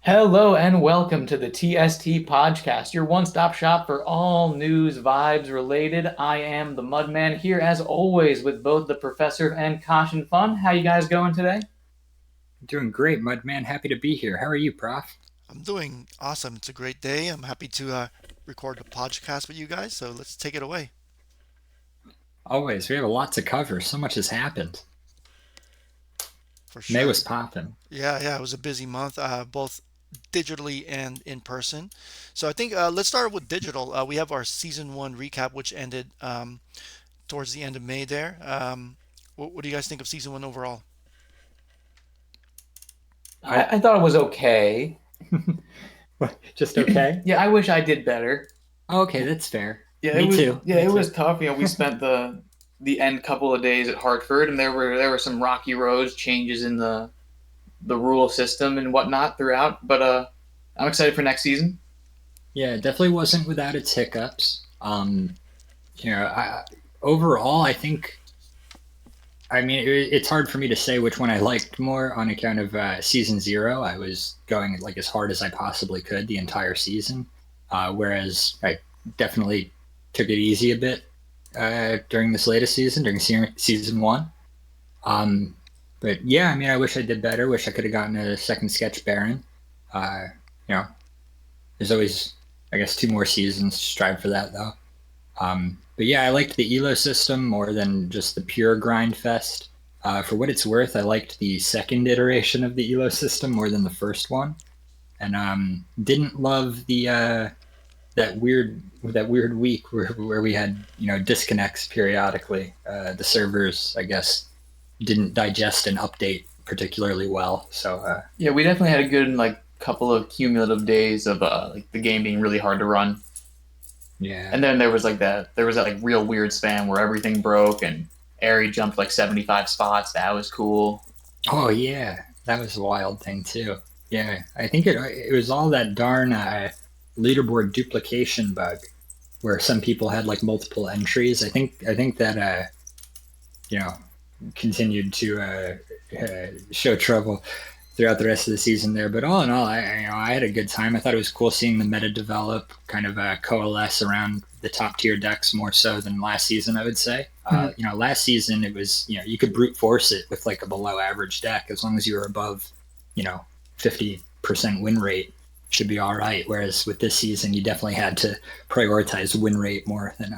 Hello and welcome to the TST Podgecast, your one-stop shop for all news vibes related. I am the Mudman here as always with both the Professor and Caution Fun. How you guys going today? Doing great, Mudman. Happy to be here. How are you, Prof? I'm doing awesome. It's a great day. I'm happy to record the podcast with you guys. So let's take it away. Always. We have a lot to cover. So much has happened. For May sure. was popping. Yeah. It was a busy month, both digitally and in person. So I think let's start with digital. We have our season one recap, which ended towards the end of May there. What do you guys think of season one overall? I I thought it was okay. just okay. Yeah, I wish I did better. Okay, that's fair. Yeah, Me too. Me it too. was tough. We spent the end couple of days at Hartford, and there were some rocky roads, changes in the rule system and whatnot throughout. But I'm excited for next season. Yeah, it definitely wasn't without its hiccups. Overall, I think. I mean, it's hard for me to say which one I liked more on account of season zero. I was going like as hard as I possibly could the entire season, whereas I definitely took it easy a bit during this latest season, during season one. Um, but yeah, I mean, I wish I did better. Wish I could have gotten a second sketch Baron. Uh, you know, there's always, I guess, two more seasons to strive for that though. But yeah, I liked the elo system more than just the pure grind fest. For what it's worth, I liked the second iteration of the elo system more than the first one, and didn't love the that weird week where we had disconnects periodically. The servers, I guess, didn't digest an update particularly well. So Yeah, we definitely had a good like couple of cumulative days of like the game being really hard to run. yeah. And then there was that like real weird spam where everything broke and Airy jumped like 75 spots. That was cool. Oh yeah, that was a wild thing too. Yeah, I think it was all that darn leaderboard duplication bug where some people had like multiple entries. I think that you know continued to show trouble throughout the rest of the season there. But all in all, I had a good time. I thought it was cool seeing the meta develop, kind of coalesce around the top tier decks more so than last season. I would say. Mhm. Last season it was you could brute force it with like a below average deck as long as you were above 50% win rate should be all right. Whereas with this season, you definitely had to prioritize win rate more than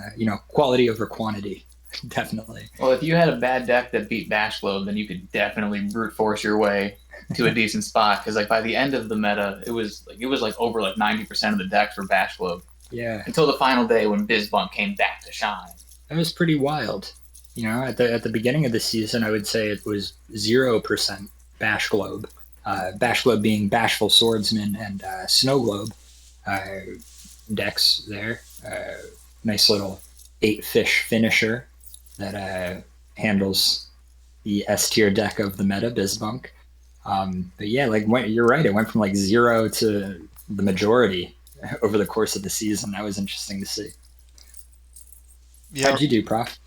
quality over quantity. Definitely. Well, if you had a bad deck that beat Bash Globe, then you could definitely brute force your way to a decent spot. Because like by the end of the meta, it was like over like 90% of the decks were Bash Globe Yeah, until the final day when BizBunk came back to shine. that was pretty wild. At the beginning of the season, I would say it was 0% Bash Globe. Bash Globe being Bashful Swordsman and Snow Globe uh, decks there. Nice little eight fish finisher that handles the S tier deck of the meta Bizbunk. But yeah, you're right. It went from like zero to the majority over the course of the season. That was interesting to see. Yeah, How'd you do, Prof?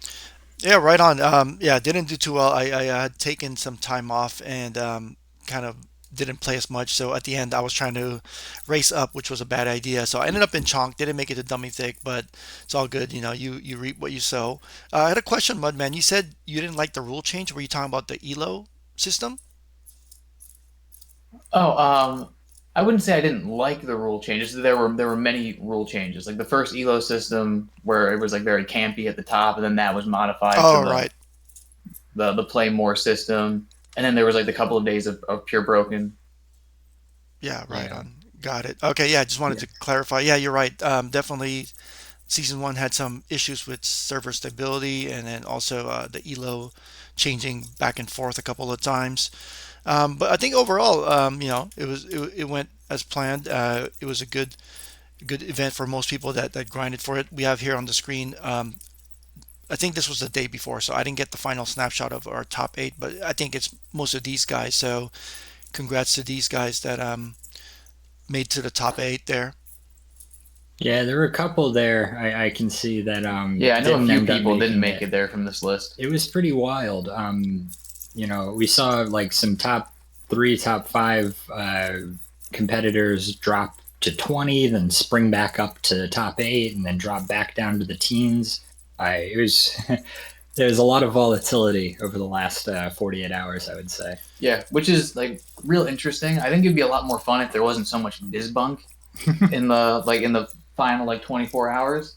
yeah, right on. Yeah, didn't do too well. I had taken some time off and kind of didn't play as much. So at the end, I was trying to race up, which was a bad idea. So I ended up in chonk. Didn't make it to dummy thick, but it's all good. You reap what you sow. I had a question, Mudman. You said you didn't like the rule change. Were you talking about the elo system? Oh, I wouldn't say I didn't like the rule changes. There were many rule changes. Like the first Elo system where it was like very campy at the top, and then that was modified to Oh, the right. the play more system. And then there was like the couple of days of pure broken. Yeah, right Yeah, on. Got it. Okay, yeah, I just wanted yeah, to clarify. Yeah, you're right. Definitely season one had some issues with server stability and then also the elo changing back and forth a couple of times. But I think overall, it went as planned. It was a good event for most people that grinded for it. We have here on the screen. I think this was the day before, so I didn't get the final snapshot of our top eight, but I think it's most of these guys. So congrats to these guys that made to the top eight there. yeah. There were a couple there. I can see that Yeah, I know a didn't few end up people didn't making make it. it there from this list. It was pretty wild. We saw like some top three, top five competitors drop to 20, then spring back up to the top 8, and then drop back down to the teens. It was there's a lot of volatility over the last 48 hours, I would say. Yeah, which is like real interesting. I think it'd be a lot more fun if there wasn't so much bizbunk in the final like 24 hours.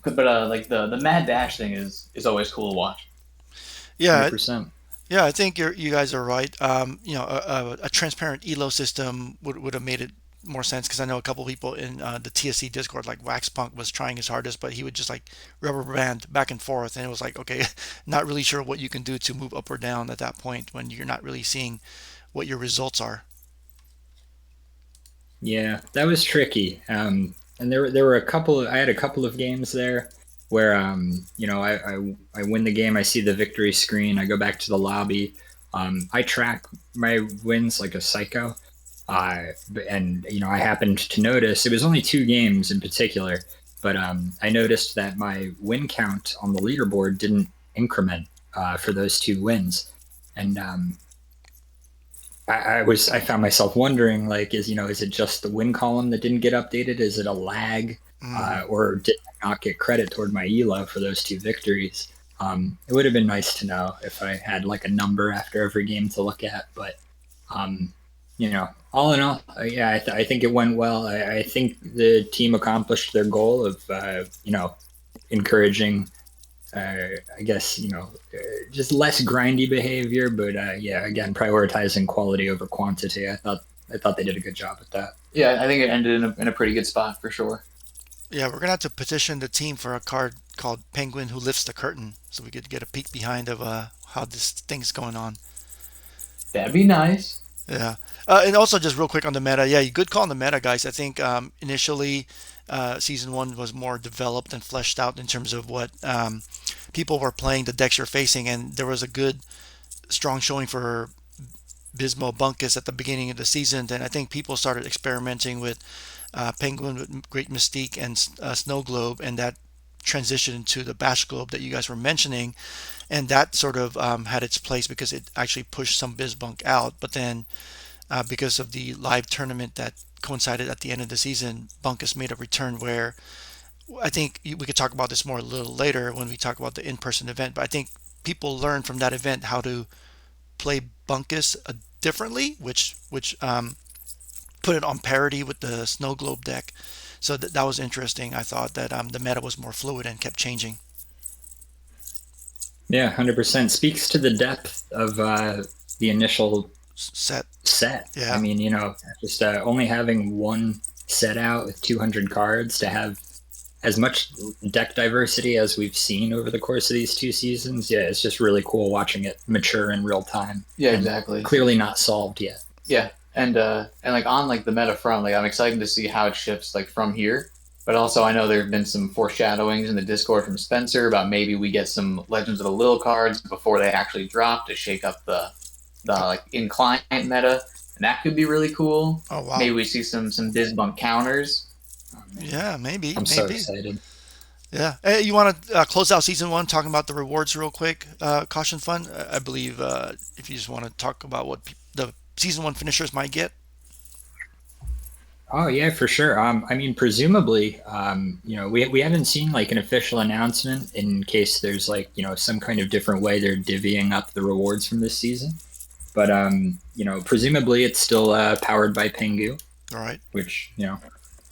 But like the mad dash thing is always cool to watch. Yeah, 100%. yeah, I think you guys are right. A transparent elo system would have made it more sense because I know a couple people in the TSC Discord, like Waxpunk, was trying his hardest, but he would just like rubber band back and forth, and it was like, okay, not really sure what you can do to move up or down at that point when you're not really seeing what your results are. Yeah, that was tricky. And there were a couple of, I had a couple of games there where I win the game, I see the victory screen, I go back to the lobby, I track my wins like a psycho. And I happened to notice it was only 2 games in particular, but I noticed that my win count on the leaderboard didn't increment for those 2 wins, and I found myself wondering, like, is it just the win column that didn't get updated? Is it a lag, or did I not get credit toward my elo for those 2 victories? It would have been nice to know if I had like a number after every game to look at, but all in all, yeah, I think it went well. I think the team accomplished their goal of encouraging I guess just less grindy behavior, but yeah, again, prioritizing quality over quantity. I thought they did a good job at that. Yeah, I think it ended in a pretty good spot for sure. Yeah, we're gonna have to petition the team for a card called Penguin Who Lifts the Curtain, so we could get a peek behind of how this thing's going on. That'd be nice. Yeah, and also just real quick on the meta. Yeah, good call on the meta, guys. I think initially season one was more developed and fleshed out in terms of what people were playing, the decks you're facing, and there was a good, strong showing for Bismo Bunkus at the beginning of the season. Then I think people started experimenting with Penguin with Great Mystique and Snow Globe, and that transitioned into the Bash Globe that you guys were mentioning, and that sort of had its place because it actually pushed some Bizbunk out. But then because of the live tournament that coincided at the end of the season, Bunkus made a return where I think we could talk about this more a little later when we talk about the in-person event. But I think people learned from that event how to play Bunkus differently, which put it on parity with the Snow Globe deck. So that was interesting. I thought that the meta was more fluid and kept changing. Yeah, 100% speaks to the depth of the initial set. Yeah, I mean, just only having one set out with 200 cards to have as much deck diversity as we've seen over the course of these 2 seasons. Yeah, it's just really cool watching it mature in real time. Yeah, exactly. Clearly not solved yet. Yeah, and like on like the meta front, like I'm excited to see how it shifts like from here. But also, I know there have been some foreshadowings in the Discord from Spencer about maybe we get some Legends of the Lil cards before they actually drop to shake up the like in client meta, and that could be really cool. Oh wow! Maybe we see some Bizbunk counters. Yeah, maybe. I'm so excited. Yeah. Hey, you want to close out season 1 talking about the rewards real quick? Caution Fun. I believe if you just want to talk about what the season 1 finishers might get. Oh yeah, for sure. I mean, presumably, we haven't seen like an official announcement in case there's like some kind of different way they're divvying up the rewards from this season. But presumably it's still powered by Pengu. All right. Which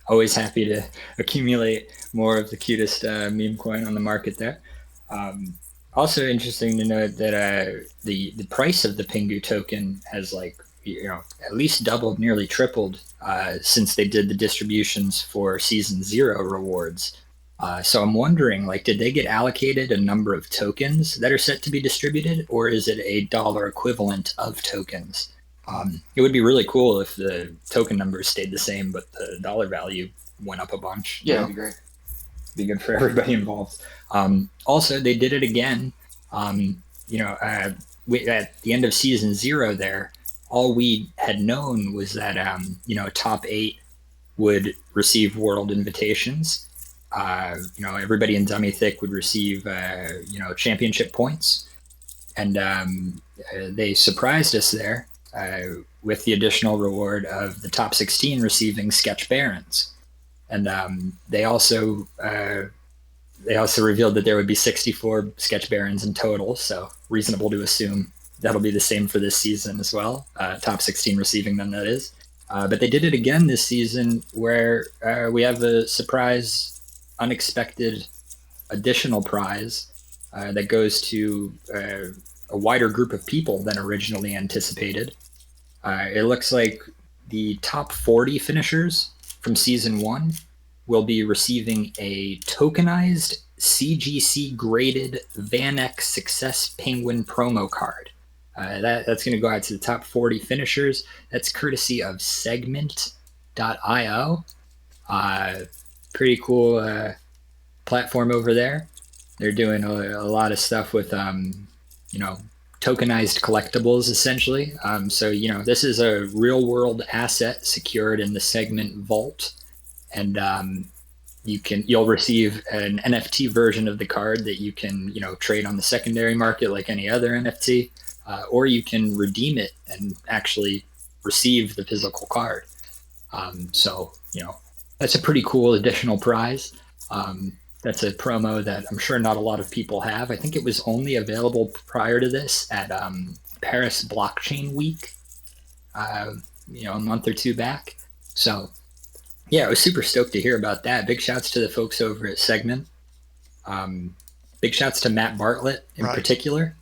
always happy to accumulate more of the cutest meme coin on the market there. Also interesting to note that the price of the Pengu token has like at least doubled, nearly tripled since they did the distributions for season 0 rewards. So I'm wondering, like, did they get allocated a number of tokens that are set to be distributed, or is it a dollar equivalent of tokens? It would be really cool if the token numbers stayed the same, but the dollar value went up a bunch. Yeah, that'd be great. Be good for everybody involved. Also, they did it again. At the end of season 0 there, all we had known was that top 8 would receive world invitations. Everybody in Dummy Thick would receive championship points, and they surprised us there with the additional reward of the top 16 receiving Sketch Barons. And they also revealed that there would be 64 Sketch Barons in total, so reasonable to assume that'll be the same for this season as well. Top 16 receiving them, that is. But they did it again this season where we have a surprise, unexpected additional prize that goes to a wider group of people than originally anticipated. It looks like the top 40 finishers from season one will be receiving a tokenized CGC graded Van Eck Success Penguin promo card. That's going to go out to the top 40 finishers. That's courtesy of segment.io. Pretty cool platform over there. They're doing a lot of stuff with, tokenized collectibles essentially. So this is a real world asset secured in the Segment vault, and you'll receive an NFT version of the card that you can trade on the secondary market like any other NFT, or you can redeem it and actually receive the physical card. So that's a pretty cool additional prize. That's a promo that I'm sure not a lot of people have. I think it was only available prior to this at Paris Blockchain Week, a month or two back. So, yeah, I was super stoked to hear about that. Big shouts to the folks over at Segment. Big shouts to Matt Bartlett in particular.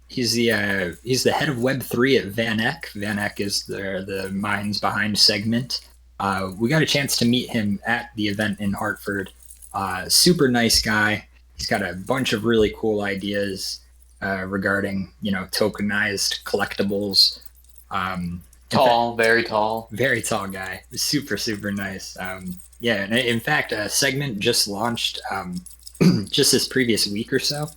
He's the head of Web3 at Van Eck. Van Eck is the minds behind Segment. We got a chance to meet him at the event in Hartford. Super nice guy. He's got a bunch of really cool ideas regarding tokenized collectibles. Very tall guy. Super, super nice. Yeah, in fact, Segment just launched just this previous week or so.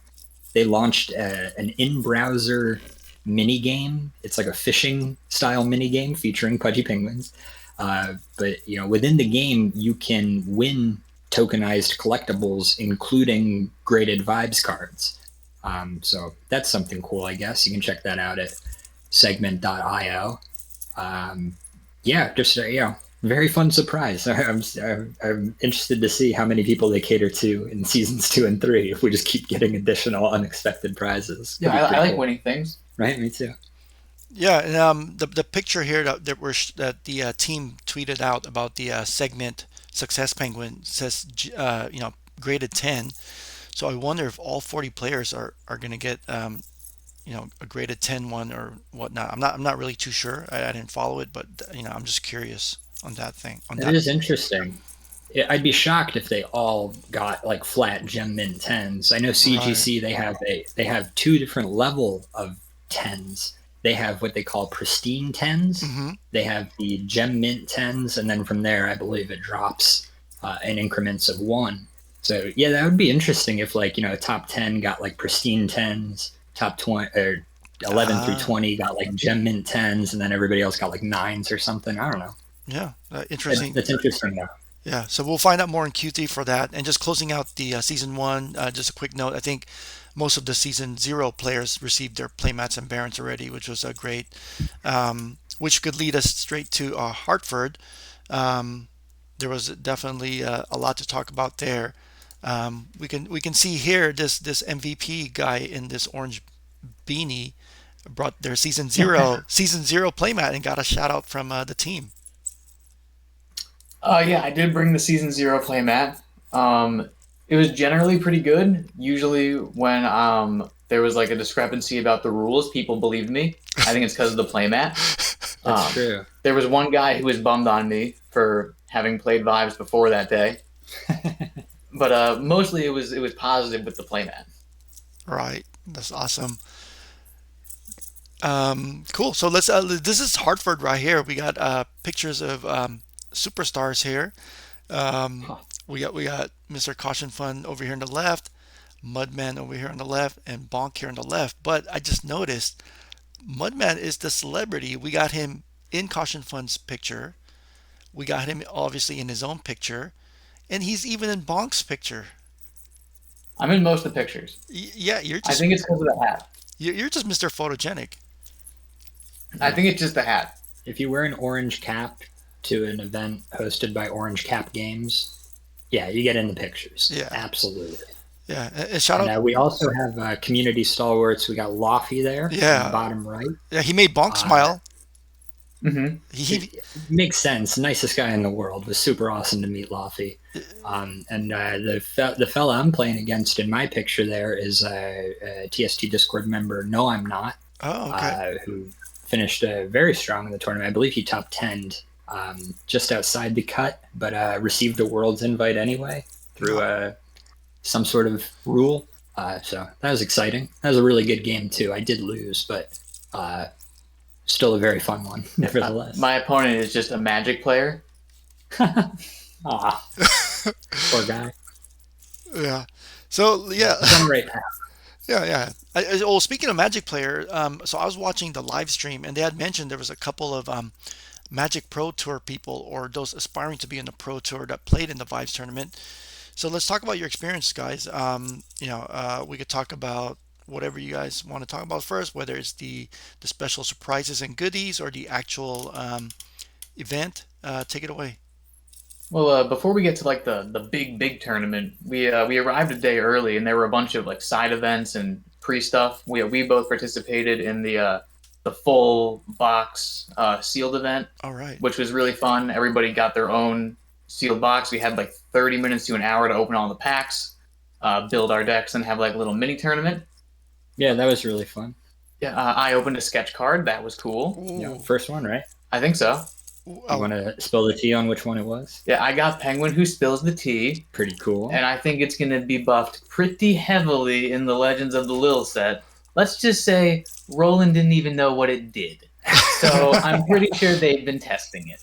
They launched an in-browser mini game. It's like a fishing style mini game featuring pudgy penguins. But within the game, you can win tokenized collectibles, including graded Vibes cards. So that's something cool, I guess. You can check that out at segment.io. Just very fun surprise. I'm interested to see how many people they cater to in seasons 2 and 3 if we just keep getting additional unexpected prizes. Yeah, I like winning things. Right, me too. Yeah, and the picture here that the team tweeted out about the Segment Success Penguin says graded 10. So I wonder if all 40 players are going to get a graded 10 one or whatnot. I'm not really too sure. I didn't follow it, but I'm just curious on that thing. That is interesting. I'd be shocked if they all got like flat gem mint 10s. I know CGC they have two different level of 10s. They have what they call pristine 10s. Mm-hmm. They have the gem mint 10s, and then from there, I believe it drops in increments of 1. So yeah, that would be interesting if top 10 got like pristine 10s, top 20 or 11 through 20 got like gem mint 10s, and then everybody else got like 9s or something. I don't know. Yeah, interesting. That's interesting though. Yeah, so we'll find out more in Q3 for that. And just closing out the season 1, just a quick note. I think most of the season 0 players received their playmats and barons already, which was great. Which could lead us straight to Hartford. There was definitely a lot to talk about there. We can see here this MVP guy in this orange beanie brought their season 0 playmat and got a shout out from the team. Yeah, I did bring the season 0 playmat. It was generally pretty good. Usually when there was like a discrepancy about the rules, people believed me. I think it's because of the playmat. That's true. There was one guy who was bummed on me for having played Vibes before that day. But mostly it was positive with the playmat. Right. That's awesome. Cool. So let's this is Hartford right here. We got pictures of superstars here. We got Mr. Caution Fun over here on the left, Mudman over here on the left, and Bonk here on the left. But I just noticed Mudman is the celebrity. We got him in Caution Fun's picture. We got him obviously in his own picture, and he's even in Bonk's picture. I'm in most of the pictures. Yeah, I think it's because of the hat. You're just Mr. Photogenic. I think it's just the hat. If you wear an orange cap to an event hosted by Orange Cap Games, yeah, you get in the pictures. Yeah. Absolutely. Yeah. And shout out. We also have community stalwarts. We got Lofty there in the Yeah. bottom right. Yeah. He made Bonk smile. Mm-hmm. It makes sense. Nicest guy in the world. It was super awesome to meet Lofty. The fella I'm playing against in my picture there is a TST Discord member. No, I'm not. Oh, okay. Who finished very strong in the tournament. I believe he top 10'd just outside the cut, but received a Worlds invite anyway through some sort of rule. So that was exciting. That was a really good game too. I did lose, but still a very fun one, nevertheless. My opponent is just a Magic player. Aw, poor guy. Yeah. So yeah. He's on the right path. Yeah. Well, speaking of Magic player, so I was watching the live stream, and they had mentioned there was a couple of Magic Pro Tour people or those aspiring to be in the Pro Tour that played in the Vibes tournament. So let's talk about your experience, guys. We could talk about whatever you guys want to talk about first, whether it's the special surprises and goodies or the actual event. Take it away. Well, before we get to like the big tournament, we arrived a day early, and there were a bunch of like side events and pre stuff. We both participated in the full box sealed event, All right. which was really fun. Everybody got their own sealed box. We had like 30 minutes to an hour to open all the packs, build our decks, and have like a little mini tournament. Yeah, that was really fun. Yeah, I opened a sketch card. That was cool. Yeah, first one, right? I think so. You want to spill the tea on which one it was? Yeah, I got Penguin Who Spills the Tea. Pretty cool. And I think it's going to be buffed pretty heavily in the Legends of the Lils set. Let's just say Roland didn't even know what it did. So I'm pretty sure they've been testing it.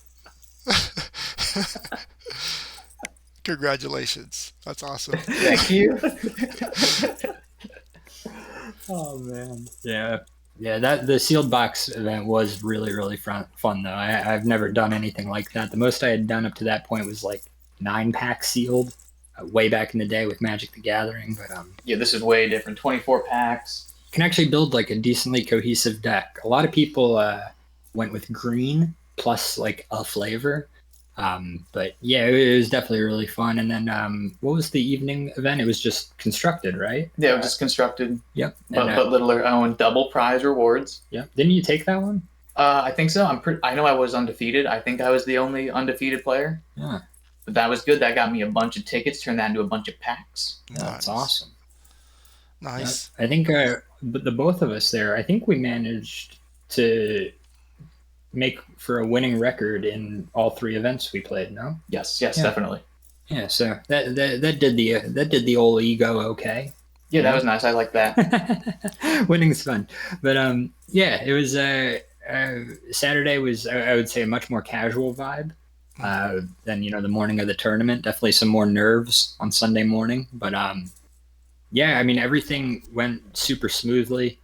Congratulations. That's awesome. Thank you. Oh, man. Yeah. Yeah, the sealed box event was really fun though. I've never done anything like that. The most I had done up to that point was like 9 packs sealed, way back in the day with Magic the Gathering. But yeah, this is way different. 24 packs. Can actually build like a decently cohesive deck. A lot of people went with green plus like a flavor. But yeah, it was definitely really fun. And then what was the evening event? It was just constructed, right? Yeah, it was just constructed. Yep. But littler owned double prize rewards. Yeah. Didn't you take that one? I think so. I know I was undefeated. I think I was the only undefeated player. Yeah. But that was good. That got me a bunch of tickets, turned that into a bunch of packs. Yeah, that's awesome. Nice. I think the both of us there, I think we managed to make for a winning record in all 3 events we played. No. Yes, definitely. Yeah, so that did the old ego okay. Yeah, that was nice. I like that. Winning's fun, but yeah, it was Saturday was I would say a much more casual vibe than the morning of the tournament. Definitely some more nerves on Sunday morning, but yeah, I mean everything went super smoothly.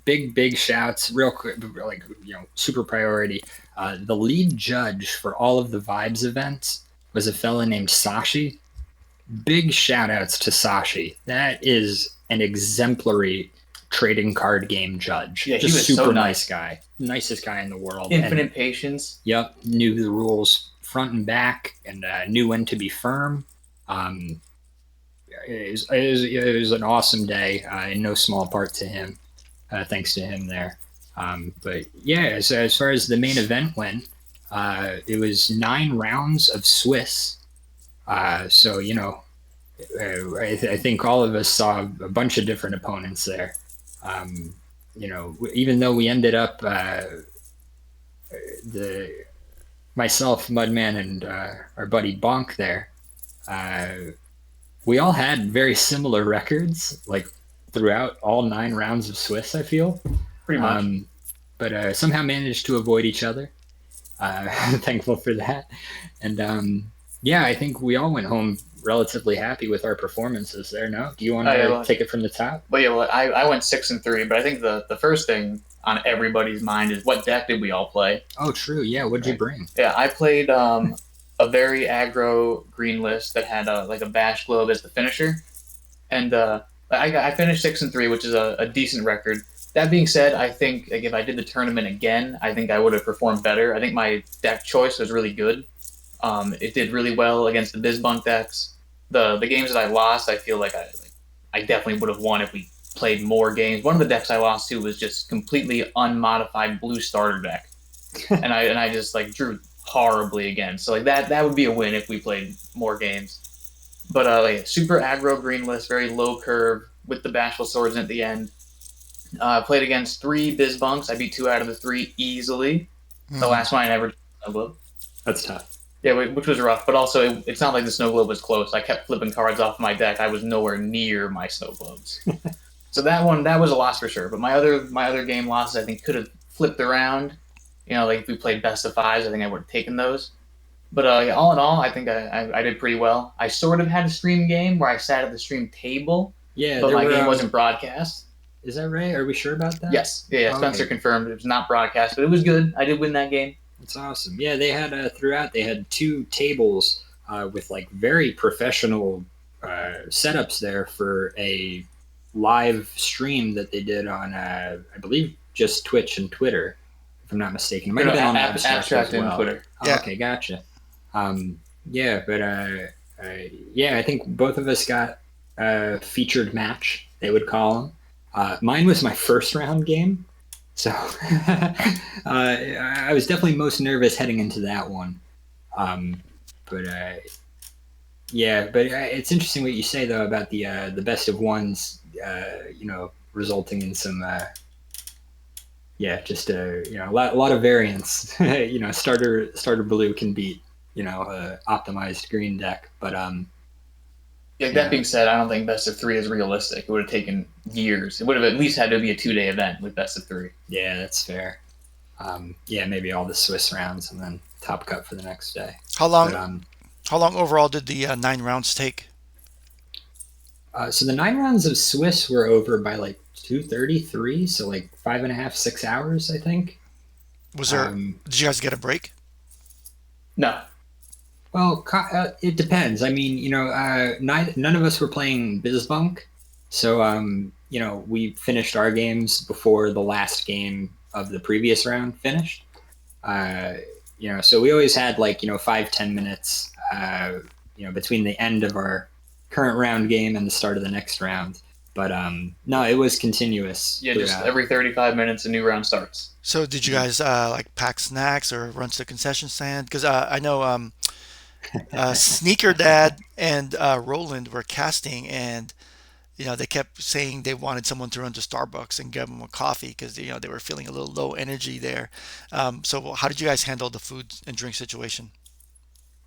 Big shouts, real quick, like super priority. The lead judge for all of the Vibes events was a fella named Sashi. Big shout outs to Sashi. That is an exemplary trading card game judge. Yeah, just he was super so nice guy, nicest guy in the world. Infinite patience. Yep, knew the rules front and back, and knew when to be firm. It was an awesome day, in no small part to him. Thanks to him there. But yeah, as far as the main event went, it was 9 rounds of Swiss. So, I think all of us saw a bunch of different opponents there. Even though we ended up, myself, Mudman, and our buddy Bonk there, we all had very similar records, like throughout all 9 rounds of Swiss, I feel. Pretty much. But somehow managed to avoid each other. Thankful for that. And yeah, I think we all went home relatively happy with our performances there. No? Do you want to take it from the top? Well, yeah, I went 6-3, but I think the first thing on everybody's mind is what deck did we all play? Oh, true. Yeah, what'd you bring? Yeah, I played a very aggro green list that had like a Bash Globe as the finisher. And I finished 6-3, which is a decent record. That being said, I think like if I did the tournament again, I think I would have performed better. I think my deck choice was really good. It did really well against the Bizbunk decks. The games that I lost, I feel like I definitely would have won if we played more games. One of the decks I lost to was just completely unmodified blue starter deck, and I just like drew horribly again. So like that would be a win if we played more games. But like super aggro green list, very low curve with the bashful swords at the end. Played against 3 Bizbunks. I beat 2 out of the 3 easily. The last one I never snow globe. That's tough. Yeah, which was rough. But also, it's not like the snow globe was close. I kept flipping cards off my deck. I was nowhere near my snow globes. So that was a loss for sure. But my other game losses, I think, could have flipped around. You know, like if we played best of fives, I think I would have taken those. But yeah, all in all, I think I did pretty well. I sort of had a stream game where I sat at the stream table, Yeah, but my game wasn't broadcast. Is that right? Are we sure about that? Yes. Yeah, Spencer confirmed it was not broadcast, but it was good. I did win that game. That's awesome. Yeah, they had throughout. They had 2 tables with like very professional setups there for a live stream that they did on I believe just Twitch and Twitter, if I'm not mistaken. It might have been on Abstract as well. And Twitter. Oh, yeah. Okay, gotcha. Yeah, but yeah, I think both of us got a featured match, they would call them. Mine was my first round game, so I was definitely most nervous heading into that one. But yeah, but it's interesting what you say though about the best of ones, you know, resulting in some yeah, just you know, a lot of variance. You know, starter blue can beat, you know, optimized green deck, but yeah, that being said, I don't think best of 3 is realistic. It would have taken years. It would have at least had to be a 2-day event with best of 3. Yeah, that's fair. Yeah, maybe all the Swiss rounds and then top cut for the next day. How long overall did the 9 rounds take? So the 9 rounds of Swiss were over by like 2:33, so like 5.5, 6 hours, I think. Was there? Did you guys get a break? No. Well, it depends. I mean, you know, none of us were playing Bizbunk, so you know, we finished our games before the last game of the previous round finished. You know, so we always had like, you know, 5-10 minutes, you know, between the end of our current round game and the start of the next round. But no, it was continuous. Yeah, just every 35 minutes a new round starts. So did you guys like pack snacks or run to the concession stand? Because I know Sneaker Dad and Roland were casting, and you know they kept saying they wanted someone to run to Starbucks and give them a coffee because you know they were feeling a little low energy there. So how did you guys handle the food and drink situation?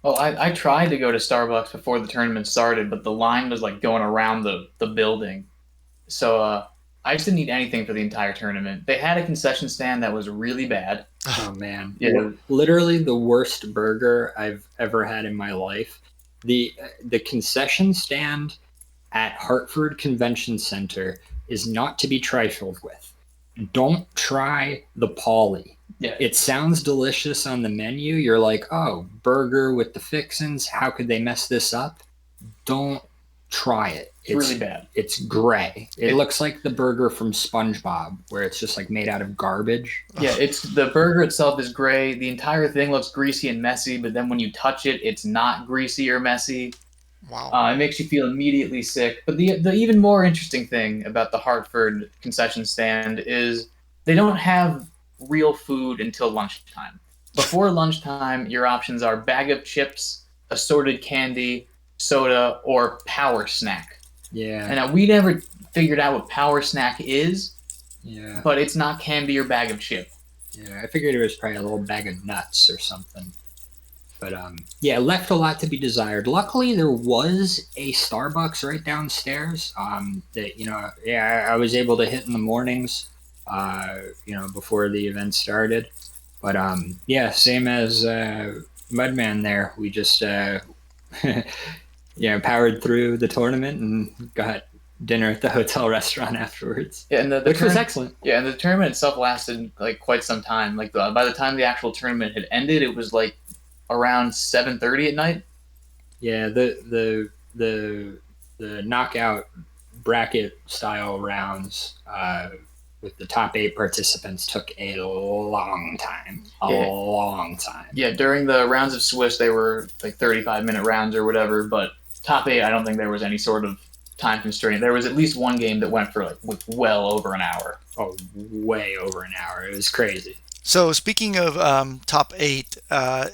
Well, I tried to go to Starbucks before the tournament started, but the line was like going around the building. So I just didn't eat anything for the entire tournament. They had a concession stand that was really bad. Oh man, yeah, literally the worst burger I've ever had in my life. The concession stand at Hartford Convention Center is not to be trifled with. Don't try the Polly. Yeah. It sounds delicious on the menu. You're like, oh, burger with the fixins. How could they mess this up? Don't try it. It's really bad. It's gray. It looks like the burger from SpongeBob, where it's just like made out of garbage. Yeah, it's the burger itself is gray. The entire thing looks greasy and messy, but then when you touch it, it's not greasy or messy. Wow. It makes you feel immediately sick. But the even more interesting thing about the Hartford concession stand is they don't have real food until lunchtime. Before lunchtime, your options are bag of chips, assorted candy, soda, or power snack. Yeah. And we never figured out what power snack is. Yeah. But it's not candy or bag of chip. Yeah, I figured it was probably a little bag of nuts or something. But yeah, left a lot to be desired. Luckily, there was a Starbucks right downstairs. That you know, yeah, I was able to hit in the mornings. You know, before the event started. But yeah, same as Mudman there. We just you know, powered through the tournament and got dinner at the hotel restaurant afterwards. Yeah, and which was excellent. Yeah, and the tournament itself lasted like quite some time. Like by the time the actual tournament had ended, it was like around 7:30 at night. Yeah, the knockout bracket style rounds with the top 8 participants took a long time. Yeah. Long time. Yeah, during the rounds of Swiss, they were like 35-minute rounds or whatever, but top 8, I don't think there was any sort of time constraint. There was at least one game that went for like well over an hour. Oh, way over an hour. It was crazy. So speaking of top 8, I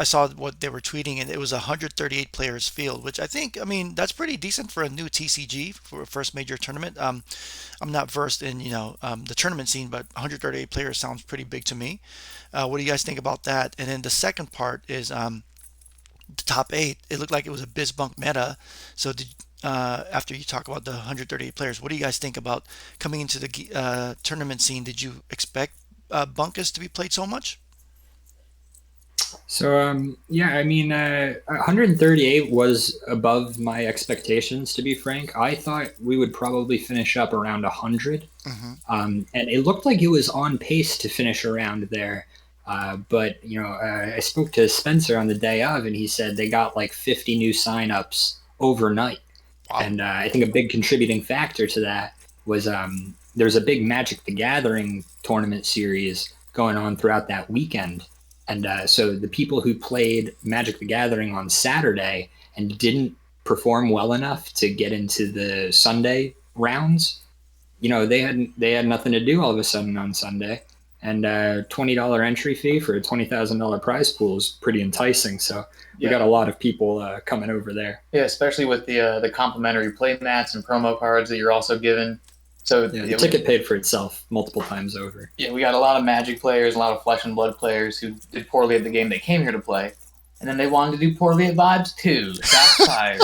saw what they were tweeting, and it was a 138 players field, which I mean, that's pretty decent for a new TCG for a first major tournament. I'm not versed in, the tournament scene, but 138 players sounds pretty big to me. What do you guys think about that? And then the second part is the top 8. It looked like it was a BizBunk meta. So after you talk about the 138 players, what do you guys think about coming into the tournament scene? Did you expect Bunkus to be played so much? So yeah, I mean, 138 was above my expectations. To be frank, I thought we would probably finish up around 100, Mm-hmm. and it looked like it was on pace to finish around there. But I spoke to Spencer on the day of, and he said they got like 50 new signups overnight. Wow. And I think a big contributing factor to that was there's a big Magic the Gathering tournament series going on throughout that weekend. And so the people who played Magic the Gathering on Saturday and didn't perform well enough to get into the Sunday rounds, they had nothing to do all of a sudden on Sunday. And $20 entry fee for a $20,000 prize pool is pretty enticing. So we got a lot of people coming over there. Yeah, especially with the complimentary play mats and promo cards that you're also given. So the ticket paid for itself multiple times over. Yeah, we got a lot of Magic players, a lot of Flesh and Blood players who did poorly at the game they came here to play, and then they wanted to do poorly at Vibes too. Shots fired.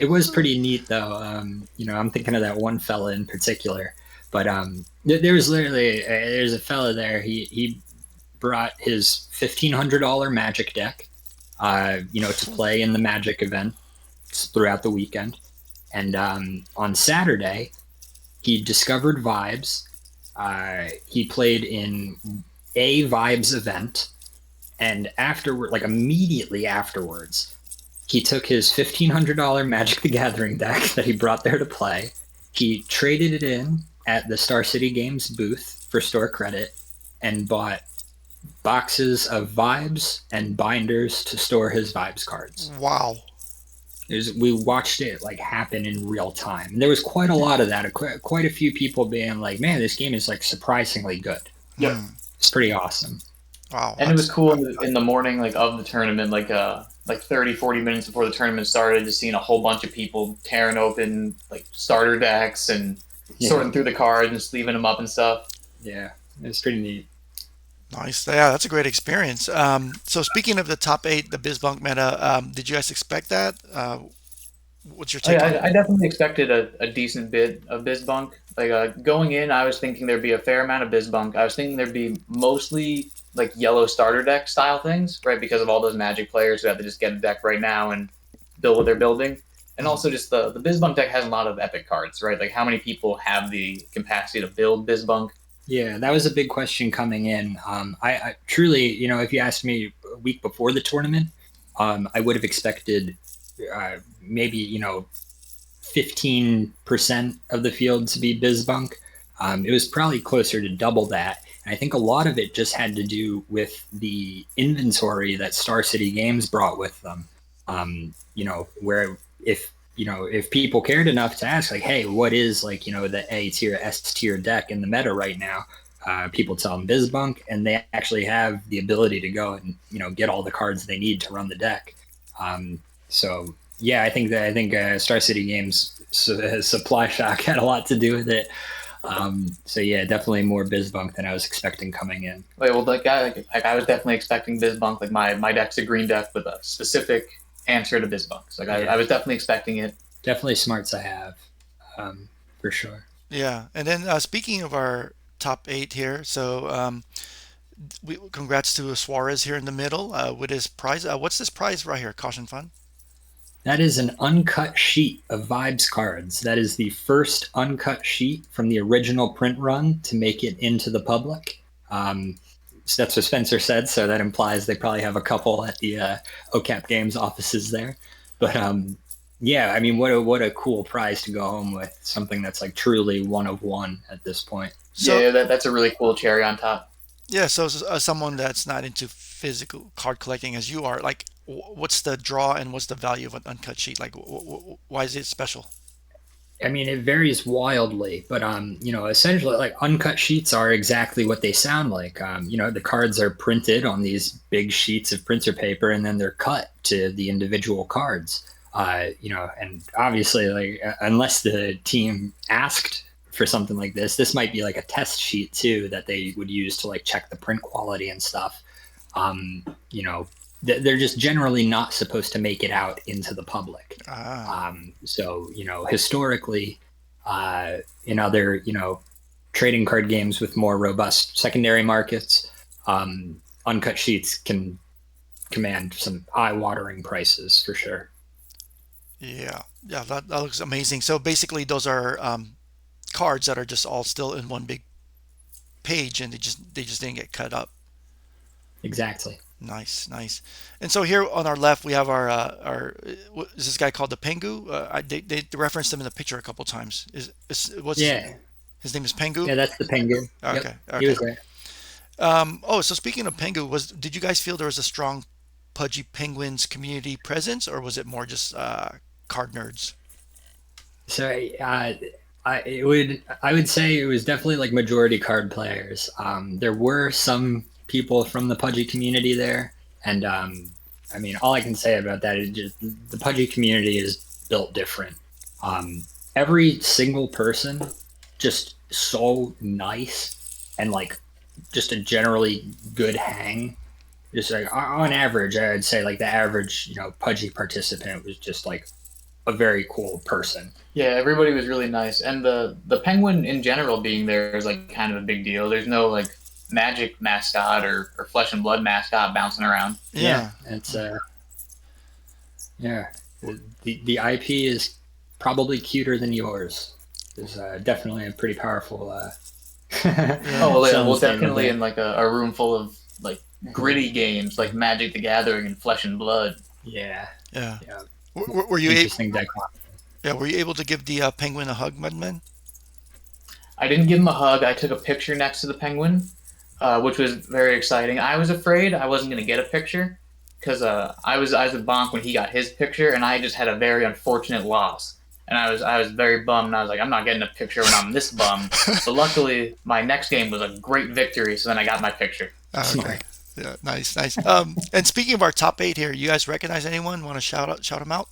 It was pretty neat though. I'm thinking of that one fella in particular. But there was literally there's a fella there. He brought his $1,500 Magic deck, to play in the Magic event throughout the weekend. And on Saturday, he discovered Vibes. He played in a Vibes event, and immediately afterwards, he took his $1,500 Magic the Gathering deck that he brought there to play. He traded it in at the Star City Games booth for store credit and bought boxes of Vibes and binders to store his Vibes cards. Wow. We watched it happen in real time. And there was quite a lot of that. Quite a few people being like, "Man, this game is surprisingly good." Yeah, it's pretty awesome. Wow. And it was cool in the morning, of the tournament, 30, 40 minutes before the tournament started, just seeing a whole bunch of people tearing open starter decks and sorting through the cards and sleeving them up and stuff. Yeah, it was pretty neat. Nice. Yeah, that's a great experience. So speaking of the top 8, the BizBunk meta, did you guys expect that? What's your take on it? I definitely expected a decent bit of BizBunk. Going in, I was thinking there'd be a fair amount of BizBunk. I was thinking there'd be mostly yellow starter deck style things, right? Because of all those Magic players who have to just get a deck right now and build what they're building. And also just the BizBunk deck has a lot of epic cards, right? How many people have the capacity to build BizBunk? Yeah, that was a big question coming in. I truly, if you asked me a week before the tournament, I would have expected maybe 15% of the field to be BizBunk. It was probably closer to double that. And I think a lot of it just had to do with the inventory that Star City Games brought with them. Where if people cared enough to ask, hey, what is the A tier, S tier deck in the meta right now? People tell them BizBunk, and they actually have the ability to go and get all the cards they need to run the deck. So yeah, I think Star City Games supply shock had a lot to do with it. So yeah, definitely more BizBunk than I was expecting coming in. Wait, well, I was definitely expecting BizBunk. My deck's a green deck with a specific answer to BizBunks. I was definitely expecting it. Definitely smarts I have, for sure. Yeah, and then speaking of our top 8 here, so congrats to Suarez here in the middle with his prize. What's this prize right here? Caution Fund. That is an uncut sheet of Vibes cards. That is the first uncut sheet from the original print run to make it into the public. So that's what Spencer said, so that implies they probably have a couple at the OCAP Games offices there. But Yeah, I mean, what a cool prize to go home with. Something that's like truly one of one at this point. So Yeah, that's a really cool cherry on top. yeah, so someone that's not into physical card collecting as you are, like, what's the draw and what's the value of an uncut sheet? Like, why is it special? I mean, it varies wildly, but essentially, like uncut sheets are exactly what they sound like. The cards are printed on these big sheets of printer paper, and then they're cut to the individual cards. And obviously, like unless the team asked for something like this might be like a test sheet too that they would use to like check the print quality and stuff. Um, you know, they're just generally not supposed to make it out into the public. Ah, So, historically, in other, trading card games with more robust secondary markets, uncut sheets can command some eye-watering prices for sure. yeah, yeah, that looks amazing. So basically, those are cards that are just all still in one big page, and they just didn't get cut up. Exactly. Nice, nice. And so here on our left, we have our what is this guy called the Pengu? They referenced him in the picture a couple times. What's Yeah. his name is Pengu? Yeah, that's the penguin. Yep. Okay, He okay. was there. Oh, so speaking of Pengu, did you guys feel there was a strong Pudgy Penguins community presence, or was it more just card nerds? So I would say it was definitely like majority card players. There were some people from the Pudgy community there, and I mean, all I can say about that is just the Pudgy community is built different. Um, every single person just so nice and like just a generally good hang. Just like on average, I would say like the average Pudgy participant was just like a very cool person. Yeah, everybody was really nice, and the penguin in general being there is like kind of a big deal. There's no like magic mascot or flesh and blood mascot bouncing around. Yeah, Yeah, it's yeah. The IP is probably cuter than yours. It's definitely a pretty powerful yeah, Oh well, yeah, selling well statement definitely there. in like a room full of like gritty games like Magic the Gathering and Flesh and Blood. Yeah, yeah. yeah. Were you Interesting dichotomy. yeah, were you able to give the penguin a hug, Mudman? I didn't give him a hug. I took a picture next to the penguin, which was very exciting. I was afraid I wasn't going to get a picture because I was with Bonk when he got his picture, and I just had a very unfortunate loss. And I was very bummed. And I was like, I'm not getting a picture when I'm this bummed. But luckily, my next game was a great victory. So then I got my picture. Okay. Smart. Yeah, nice, nice. And speaking of our top eight here, you guys recognize anyone? Want to shout them out?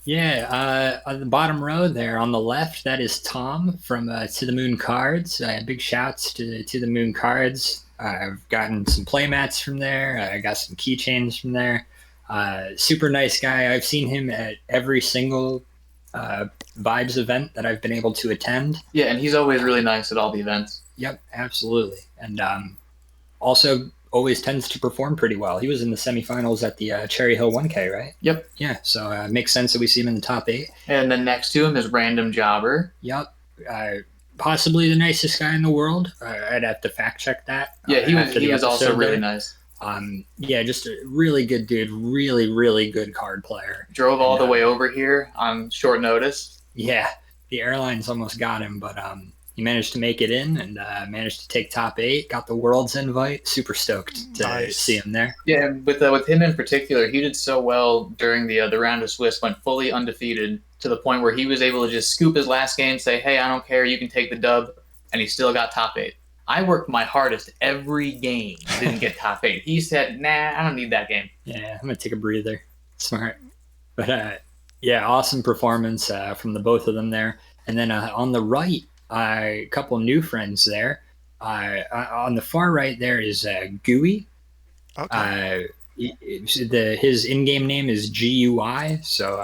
Yeah, on the bottom row there on the left, that is Tom from To the Moon Cards. Big shouts to the Moon Cards. I've gotten some playmats from there. I got some keychains from there. Super nice guy. I've seen him at every single uh, Vibes event that I've been able to attend. Yeah, and he's always really nice at all the events. Yep, absolutely. And also always tends to perform pretty well. He was in the semifinals at the Cherry Hill 1K, right? Yep. Yeah, so it makes sense that we see him in the top eight. And then next to him is Random Jobber. Yep. Uh, Possibly the nicest guy in the world. I'd have to fact check that. Yeah, he was after he the was also episode really there. nice. Yeah, just a really good dude. Really, really good card player. Drove all And, the way over here on short notice. Yeah, the airlines almost got him, but he managed to make it in and managed to take top eight. Got the world's invite. Super stoked to Nice. see him there. Yeah, and with him in particular, he did so well during the round of Swiss, went fully undefeated to the point where he was able to just scoop his last game, say, "Hey, I don't care, you can take the dub," and he still got top eight. I worked my hardest every game, didn't get top eight. He said, "Nah, I don't need that game." Yeah, I'm gonna take a breather. Smart, but yeah, awesome performance from the both of them there. And then on the right, a couple new friends there. On the far right there is Gooey. Okay. His in-game name is GUI. So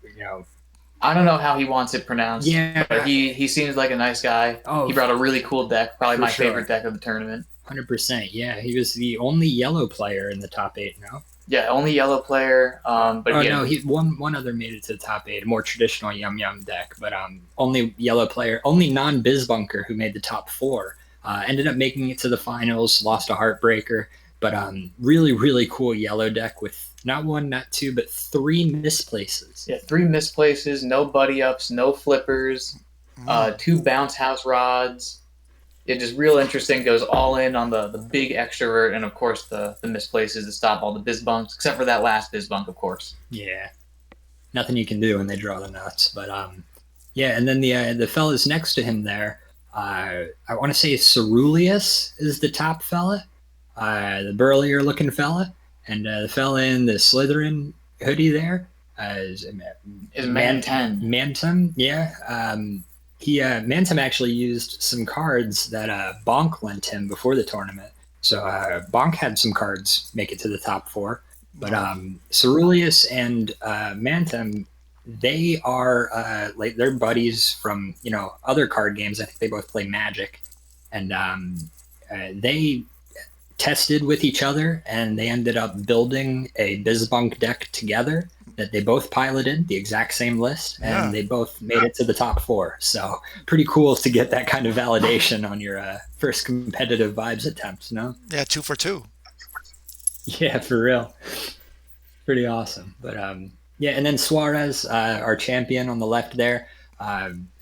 you know, I don't know how he wants it pronounced, yeah. but he seems like a nice guy. Oh, He brought a really cool deck, probably for my sure. favorite deck of the tournament. 100%. Yeah, he was the only yellow player in the top eight. No. Yeah, only yellow player. But Oh yeah, no, he one other made it to the top eight, a more traditional Yum Yum deck, but only yellow player, only non-Biz Bunker who made the top four. Ended up making it to the finals, lost a heartbreaker, but really really cool yellow deck with not one, not two, but 3 misplaces. Yeah, 3 misplaces, no buddy ups, no flippers, 2 bounce house rods. It just real interesting. Goes all in on the big extrovert, and of course the misplaces to stop all the biz bunks, except for that last biz bunk, of course. Yeah, nothing you can do when they draw the nuts. But yeah, and then the fellas next to him there, I want to say Ceruleus is the top fella, the burlier looking fella, and the fella in the Slytherin hoodie there is Manton. Manton, yeah. Manton actually used some cards that Bonk lent him before the tournament. So Bonk had some cards make it to the top 4. But Ceruleus and Manton, they are like they're buddies from other card games. I think they both play Magic, and they tested with each other, and they ended up building a Bizbunk deck together that they both piloted the exact same list, and they both made it to the top 4. So pretty cool to get that kind of validation on your first competitive Vibes attempt, no? Yeah, 2 for 2. Yeah, for real. Pretty awesome. But yeah, and then Suarez, our champion on the left there,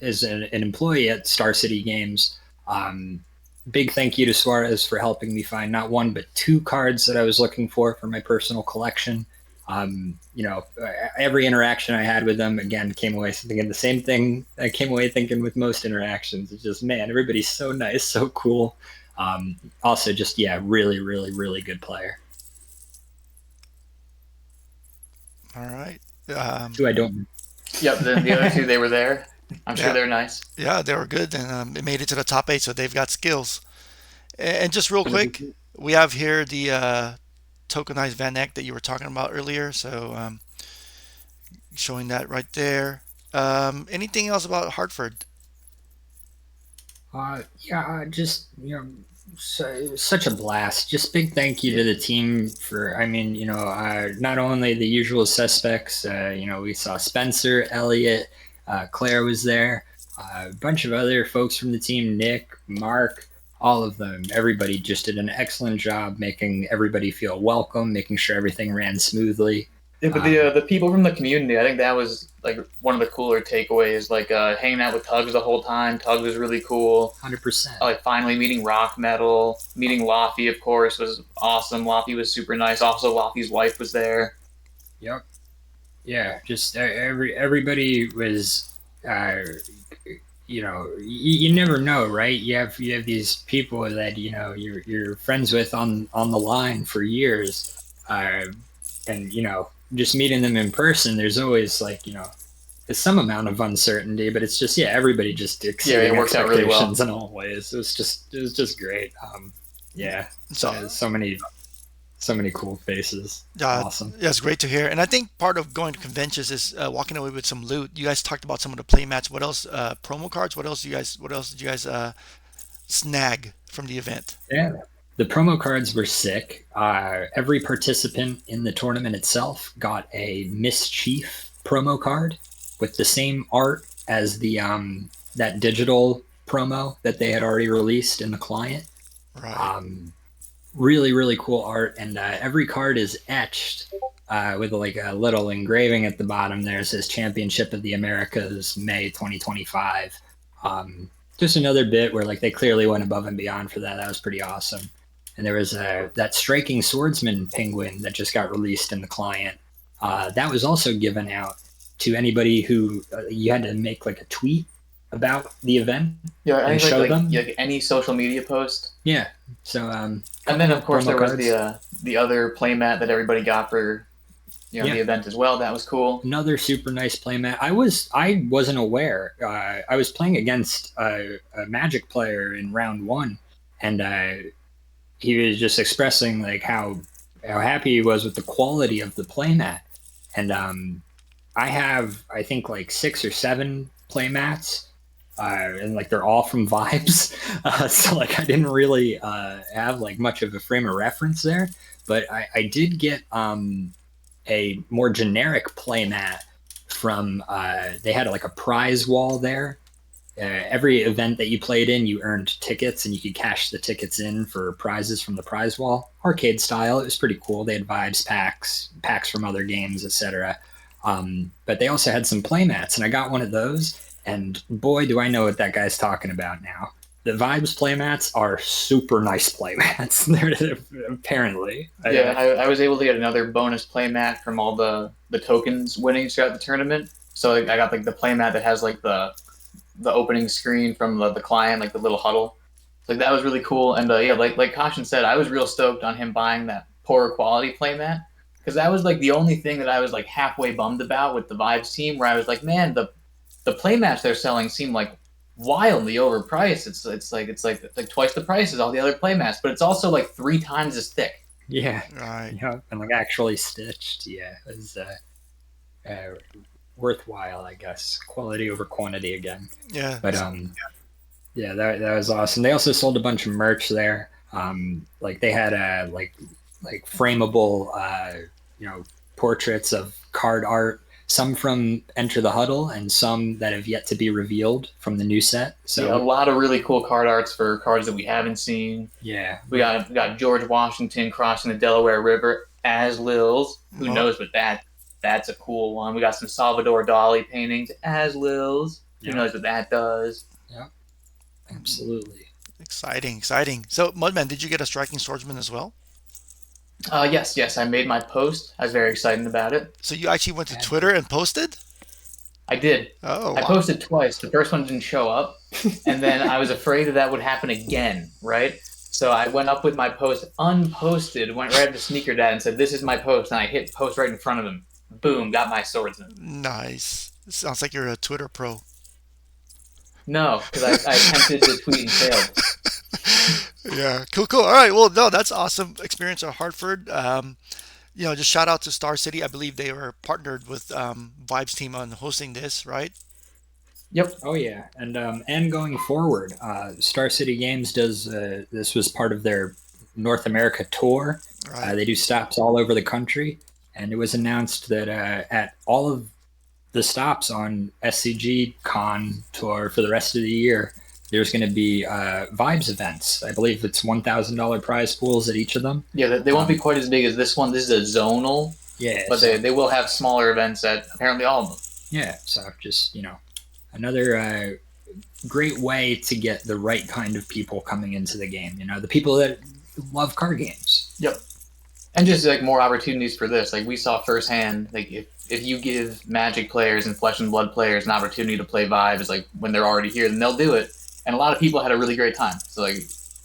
is an employee at Star City Games. Big thank you to Suarez for helping me find not 1 but 2 cards that I was looking for my personal collection. Every interaction I had with them, again, came away thinking the same thing I came away thinking with most interactions. It's just, man, everybody's so nice, so cool. Also just, yeah, really, really, really good player. All right. Who I don't. Yep, the other 2, they were there. I'm sure they're nice. Yeah, they were good, and it made it to the top 8, so they've got skills. And just real quick, we have here the tokenized Van Eck that you were talking about earlier, so showing that right there. Anything else about Hartford? Just such a blast. Just big thank you to the team for. I mean, not only the usual suspects. We saw Spencer, Elliot, Claire was there, a bunch of other folks from the team, Nick, Mark, all of them. Everybody just did an excellent job making everybody feel welcome, making sure everything ran smoothly. Yeah, but the people from the community, I think that was like one of the cooler takeaways. Like hanging out with Tugs the whole time. Tugs was really cool. 100%. Like finally meeting Rock Metal, meeting Laffy, of course, was awesome. Laffy was super nice. Also, Laffy's wife was there. Yep. Yeah, just everybody was. You never know, right? You have these people that you're friends with on the line for years, and just meeting them in person, there's always there's some amount of uncertainty, but it's just everybody just exceeding it works out really well in all ways. It was just great. So many cool faces. Awesome. Yeah, it's great to hear. And I think part of going to conventions is walking away with some loot. You guys talked about some of the play mats. What else? Promo cards. What else did you guys snag from the event? Yeah. The promo cards were sick. Every participant in the tournament itself got a Mischief promo card with the same art as the that digital promo that they had already released in the client. Right. Really, really cool art, and every card is etched with a little engraving at the bottom there. It says Championship of the Americas, May 2025. Just another bit where they clearly went above and beyond for that. That was pretty awesome. And there was that Striking Swordsman penguin that just got released in the client. That was also given out to anybody who you had to make a tweet about the event and show them. Any social media post. Yeah. So and then of course there was the other playmat that everybody got for the event as well. That was cool. Another super nice playmat. I wasn't aware. I was playing against a Magic player in round 1, and he was just expressing how happy he was with the quality of the playmat. And I have, I think, 6 or 7 playmats, and they're all from Vibes. So I didn't really have much of a frame of reference there, but I did get a more generic playmat from they had a prize wall there every event that you played in, you earned tickets, and you could cash the tickets in for prizes from the prize wall, arcade style. It was pretty cool. They had vibes packs, packs from other games, etc. But they also had some playmats, and I got one of those. And boy, do I know what that guy's talking about now. The Vibes playmats are super nice playmats. They're apparently. Yeah, I was able to get another bonus playmat from all the tokens winning throughout the tournament. So like, I got like the playmat that has like the opening screen from the client, like the little huddle. Like that was really cool. And yeah, like Caution said, I was real stoked on him buying that poorer quality playmat because that was like the only thing that I was like halfway bummed about with the Vibes team, where I was like, man, the playmats they're selling seem like wildly overpriced. It's like twice the price as all the other playmats, but it's also like 3 times as thick. Yeah, Right. yeah, and like actually stitched. Yeah, it was uh, worthwhile, I guess. Quality over quantity again. Yeah. But yeah, that was awesome. They also sold a bunch of merch there. Like they had like frameable portraits of card art, some from Enter the Huddle and some that have yet to be revealed from the new set. So yeah, a lot of really cool card arts for cards that we haven't seen. Yeah, We got George Washington crossing the Delaware River as Lils. Who knows what that's a cool one. We got some Salvador Dali paintings as Lils. Who knows what that does? Yeah, absolutely. Exciting, exciting. So, Mudman, did you get a striking swordsman as well? Yes. I made my post. I was very excited about it. So you actually went to Twitter and posted? I did. Oh, I wow. posted twice. The first one didn't show up, and then I was afraid that would happen again, right? So I went up with my post unposted, went right up to Sneaker Dad and said, "This is my post," and I hit post right in front of him. Boom, got my swordsman. Nice. Sounds like you're a Twitter pro. No, because I attempted to tweet and failed. Yeah, cool, cool. All right, well, no, that's awesome experience at Hartford. Just shout out to Star City. I believe they were partnered with Vibes Team on hosting this, right? Yep. Oh yeah, and going forward, Star City Games does. This was part of their North America tour. Right. They do stops all over the country, and it was announced that at all of the stops on SCG Con tour for the rest of the year, there's going to be Vibes events. I believe it's $1,000 prize pools at each of them. Yeah, they won't be quite as big as this one. This is a zonal. Yeah, but so, they will have smaller events at apparently all of them. Yeah, so just another great way to get the right kind of people coming into the game. The people that love card games. Yep. And just like more opportunities for this. Like we saw firsthand, like if you give Magic players and Flesh and Blood players an opportunity to play Vibes, like when they're already here, then they'll do it. And a lot of people had a really great time. So like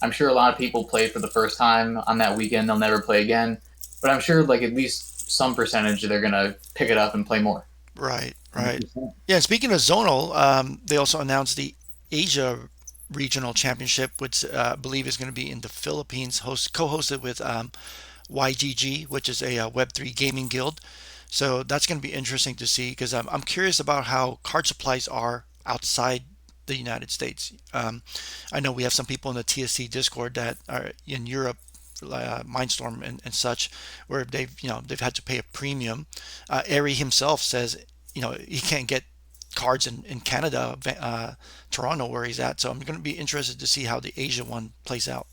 I'm sure a lot of people played for the first time on that weekend. They'll never play again. But I'm sure like at least some percentage they're gonna pick it up and play more. Right, right. Yeah, and speaking of Zonal, they also announced the Asia Regional Championship, which I believe is going to be in the Philippines, co-hosted with YGG, which is a Web3 gaming guild. So that's going to be interesting to see because I'm curious about how card supplies are outside the United States. I know we have some people in the TST Discord that are in Europe, Mindstorm and such, where they've had to pay a premium. Ari himself says he can't get cards in Canada, Toronto, where he's at. So I'm going to be interested to see how the Asia one plays out.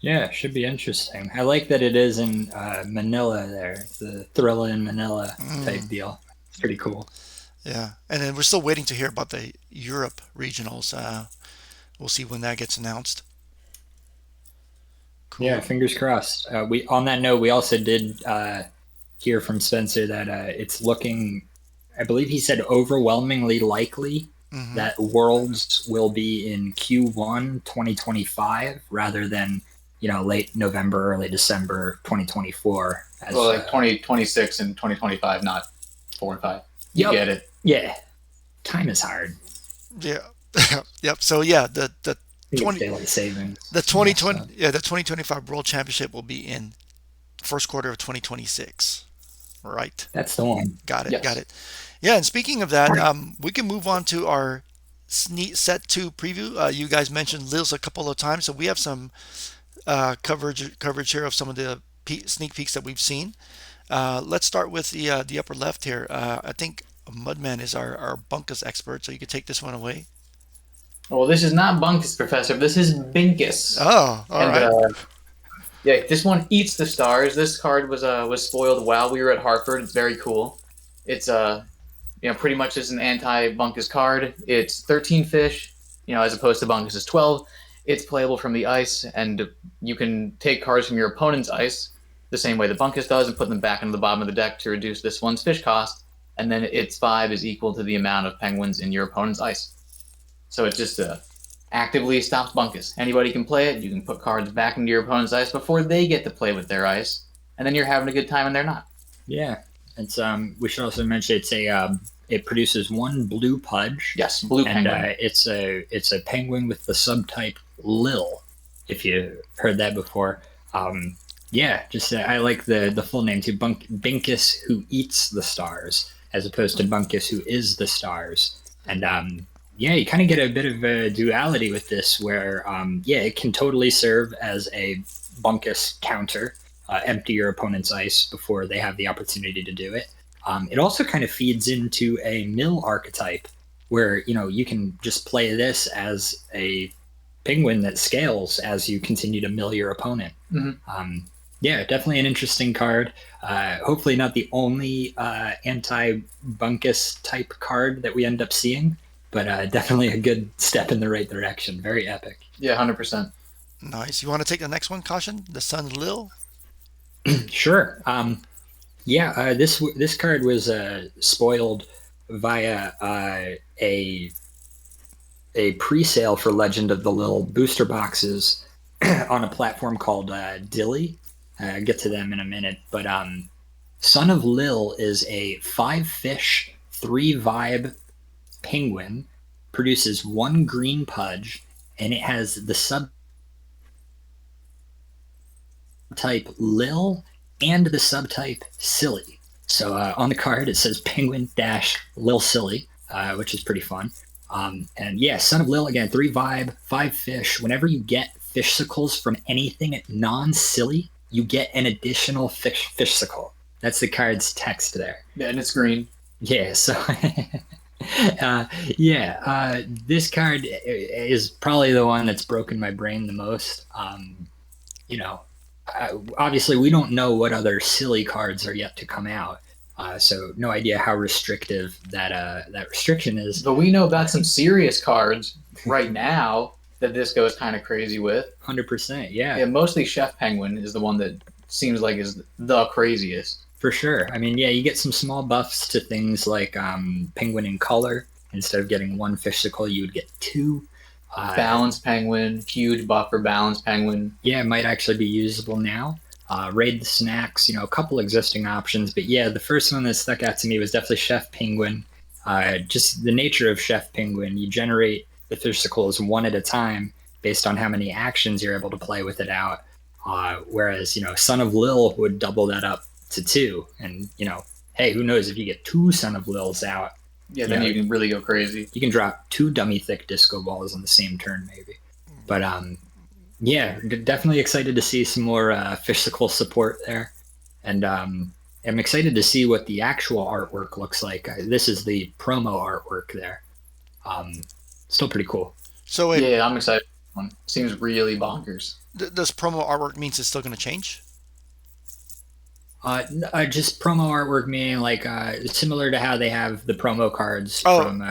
Yeah, should be interesting. I like that it is in Manila there, the Thrilla in Manila type deal. It's pretty cool. Yeah, and then we're still waiting to hear about the Europe regionals. We'll see when that gets announced. Cool. Yeah, fingers crossed. We on that note, we also did hear from Spencer that it's looking, I believe he said overwhelmingly likely that Worlds will be in Q1 2025 rather than late November, early December 2024. Well, like 2026 and 2025, not 4 and 5. You get it. Yeah, time is hard. Yeah, yep. So yeah, the daylight savings. The 2020 the 2025 World Championship will be in first quarter of 2026. Right. That's the one. Got it. Yes. Got it. Yeah, and speaking of that, we can move on to our set 2 preview. You guys mentioned Lils a couple of times, so we have some coverage here of some of the sneak peeks that we've seen. Let's start with the upper left here. I think Mudman is our Bunkus expert, so you could take this one away. Well, this is not Bunkus, Professor. This is Binkus. Oh, all And right. yeah, this one eats the stars. This card was spoiled while we were at Hartford. It's very cool. It's pretty much just an anti-Bunkus card. It's 13 fish, as opposed to Bunkus' 12. It's playable from the ice, and you can take cards from your opponent's ice the same way the Bunkus does and put them back into the bottom of the deck to reduce this one's fish cost. And then its 5 is equal to the amount of penguins in your opponent's ice. So it just actively stops Bunkus. Anybody can play it. You can put cards back into your opponent's ice before they get to play with their ice, and then you're having a good time and they're not. Yeah, it's we should also mention it produces one blue pudge. Yes, blue penguin. And it's a penguin with the subtype Lil, if you heard that before. I like the full name too. Binkus, who eats the stars, as opposed to Bunkus, who is the stars. And you kind of get a bit of a duality with this, where it can totally serve as a Bunkus counter. Empty your opponent's ice before they have the opportunity to do it. It also kind of feeds into a mill archetype, where you can just play this as a penguin that scales as you continue to mill your opponent. Mm-hmm. Definitely an interesting card. Hopefully not the only anti-Bunkus type card that we end up seeing, but definitely a good step in the right direction. Very epic. Yeah, 100%. Nice. You want to take the next one, Caution? The Sun Lil? Sure. This card was spoiled via a pre-sale for Legend of the Lil booster boxes on a platform called Dilly. I'll get to them in a minute, but Son of Lil is a 5-fish, 3-vibe penguin, produces 1 green pudge, and it has the subtype Lil and the subtype Silly. So on the card it says Penguin dash Lil Silly, which is pretty fun. Son of Lil, again, 3-vibe, 5-fish. Whenever you get fishsicles from anything non-silly, you get an additional fishsicle. That's the card's text there. Yeah, and it's green. Yeah, so this card is probably the one that's broken my brain the most. Obviously we don't know what other silly cards are yet to come out. So no idea how restrictive that restriction is. But we know about some serious cards right now that this goes kind of crazy with. 100%, yeah. Yeah, mostly Chef Penguin is the one that seems like is the craziest. For sure. I mean, you get some small buffs to things like Penguin in color. Instead of getting 1 fishsicle, you would get 2. Balanced Penguin, huge buff for Balanced Penguin. Yeah, it might actually be usable now. Raid the Snacks, a couple existing options. But yeah, the first one that stuck out to me was definitely Chef Penguin. Just the nature of Chef Penguin, you generate the fishsicles 1 at a time based on how many actions you're able to play with it out. Whereas, Son of Lil would double that up to 2. And, hey, who knows if you get 2 Son of Lils out. Yeah, then you can really go crazy. You can drop 2 dummy thick disco balls on the same turn, maybe. But definitely excited to see some more fishsicle support there, and I'm excited to see what the actual artwork looks like. This is the promo artwork there. Still pretty cool. So I'm excited. Seems really bonkers. Does promo artwork means it's still going to change? Just promo artwork meaning like similar to how they have the promo cards from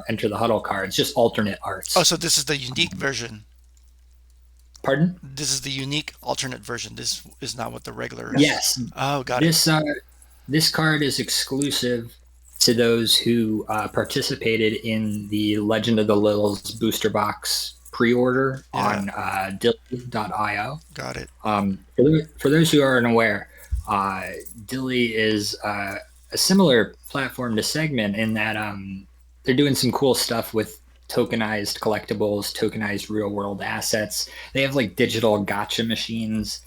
Enter the Huddle cards, just alternate arts. Oh, so this is the unique version. Pardon? This is the unique alternate version. This is not what the regular. Yes. Oh, got it. This card is exclusive to those who participated in the Legend of the Lils booster box pre-order on Dilly.io. Got it. For those who aren't aware, Dilly is a similar platform to Segment in that they're doing some cool stuff with tokenized collectibles, tokenized real world assets. They have like digital gotcha machines.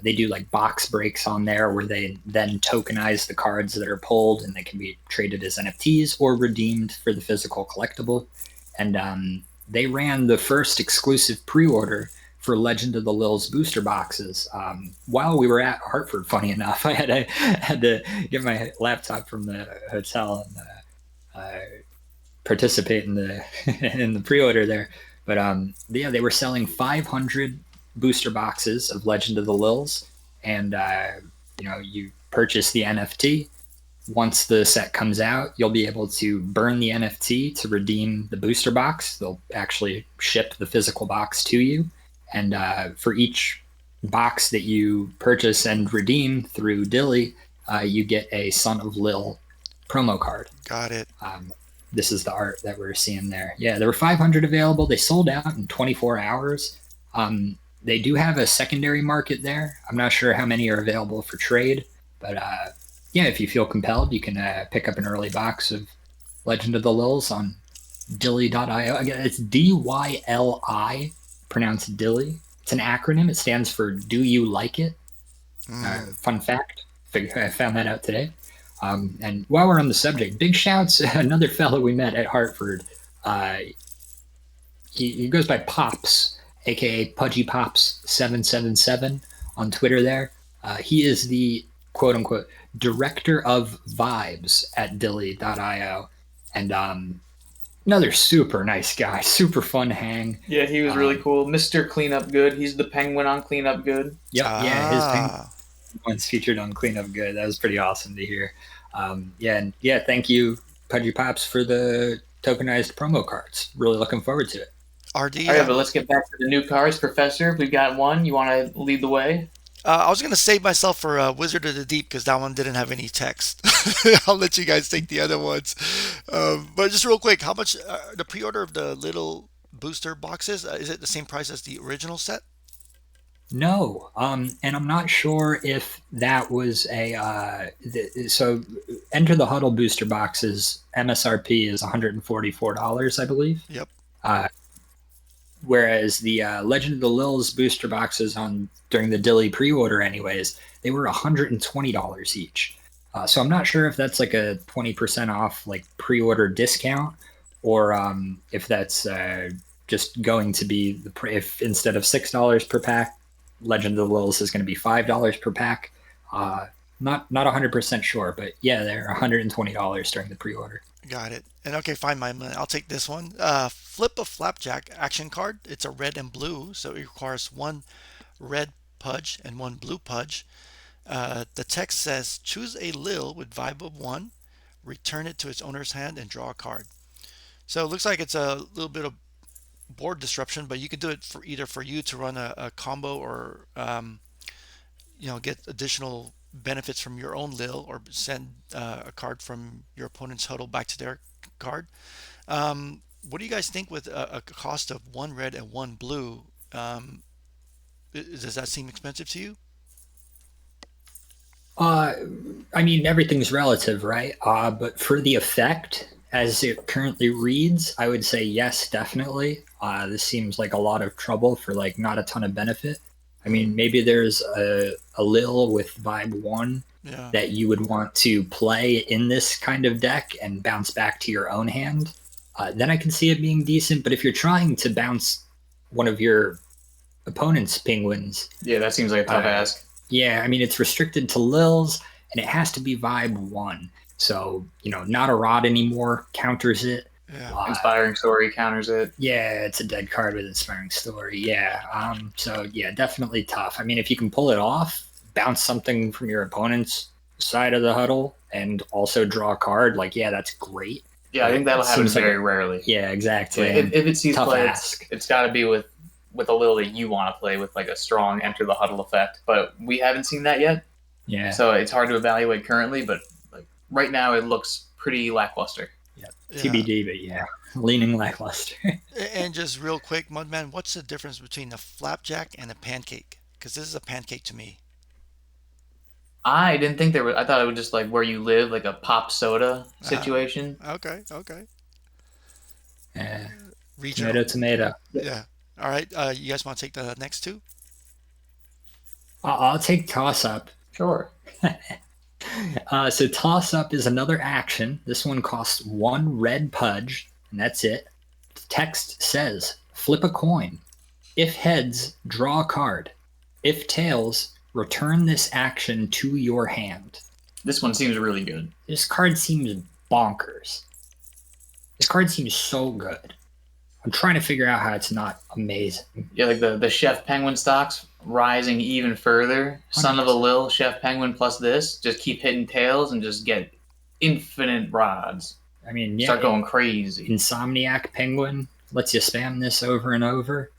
They do like box breaks on there where they then tokenize the cards that are pulled, and they can be traded as NFTs or redeemed for the physical collectible. And they ran the first exclusive pre-order for Legend of the Lils booster boxes. While we were at Hartford, funny enough, I had to get my laptop from the hotel and participate in the in the pre-order there. But yeah, they were selling 500 booster boxes of Legend of the Lils, and you purchase the NFT. Once the set comes out, you'll be able to burn the NFT to redeem the booster box. They'll actually ship the physical box to you. And for each box that you purchase and redeem through Dilly, you get a Son of Lil promo card. Got it. This is the art that we're seeing there. Yeah, there were 500 available. They sold out in 24 hours. They do have a secondary market there. I'm not sure how many are available for trade, but yeah, if you feel compelled, you can pick up an early box of Legend of the Lils on Dilly.io. Again, it's DYLI, pronounced Dilly. It's an acronym. It stands for Do You Like It? Fun fact. I found that out today. And while we're on the subject, big shouts, another fellow we met at Hartford. He goes by Pops, a.k.a. Pudgy Pops 777 on Twitter there. He is the quote-unquote director of Vibes at Dilly.io. And another super nice guy, super fun hang. Yeah, he was really cool. Mr. Cleanup Good. He's the penguin on Cleanup Good. Yep, yeah, his penguin once featured on Cleanup Good. That was pretty awesome to hear. Thank you, Pudgy Pops, for the tokenized promo cards. Really looking forward to it. RD. All right, but let's get back to the new cards. Professor, we've got one. You want to lead the way? I was going to save myself for Wizard of the Deep because that one didn't have any text. I'll let you guys take the other ones. But just real quick, how much the pre-order of the little booster boxes, is it the same price as the original set? No, and I'm not sure if that was so Enter the Huddle booster boxes MSRP is $144, I believe. Yep. Whereas the Legend of the Lils booster boxes during the Dilly pre-order anyways, they were $120 each. So I'm not sure if that's like a 20% off like pre-order discount, or if that's just going to be if instead of $6 per pack, Legend of the Lils is going to be $5 per pack. Not 100% sure, but yeah, they're $120 during the pre-order. Got it. And okay, fine, I'll take this one. Flip a Flapjack action card. It's a red and blue, so it requires one red Pudge and one blue Pudge. The text says, choose a Lil with vibe of 1, return it to its owner's hand, and draw a card. So it looks like it's a little bit of board disruption, but you could do it for either for you to run a combo or get additional benefits from your own Lil, or send a card from your opponent's huddle back to their card. What do you guys think with a cost of one red and one blue? Does that seem expensive to you? I mean, everything's relative, right? But for the effect, as it currently reads, I would say yes, definitely. This seems like a lot of trouble for like not a ton of benefit. I mean, maybe there's a Lil with vibe 1 that you would want to play in this kind of deck and bounce back to your own hand. Then I can see it being decent. But if you're trying to bounce one of your opponent's penguins, yeah, that seems like a tough ask. Yeah, I mean, it's restricted to Lils, and it has to be vibe 1. So, not a rod anymore counters it. Yeah. Inspiring Story counters it. Yeah, it's a dead card with Inspiring Story. Yeah. So, yeah, definitely tough. I mean, if you can pull it off, bounce something from your opponent's side of the huddle, and also draw a card, that's great. Yeah, I think that'll happen very rarely. Yeah, exactly. Yeah, if it sees play, ask. It's got to be with a Lil that you want to play with, like a strong Enter the Huddle effect. But we haven't seen that yet. Yeah. So it's hard to evaluate currently, but right now it looks pretty lackluster. Yeah. TBD, but yeah, leaning lackluster. And just real quick, Mudman, what's the difference between a flapjack and a pancake? Because this is a pancake to me. I didn't think there was. I thought it was just like where you live, like a pop soda situation. Okay. Yeah. Regional. Tomato. Yeah. All right. You guys want to take the next two? I'll take Toss Up. Sure. So Toss Up is another action. This one costs one red Pudge, and that's it. The text says, flip a coin. If heads, draw a card. If tails, return this action to your hand. This one seems really good. This card seems bonkers. This card seems so good. I'm trying to figure out how it's not amazing. Yeah, like the Chef Penguin stocks rising even further. Son of a Lil, Chef Penguin plus this. Just keep hitting tails and just get infinite rods. I mean, yeah. Start going crazy. Insomniac Penguin lets you spam this over and over.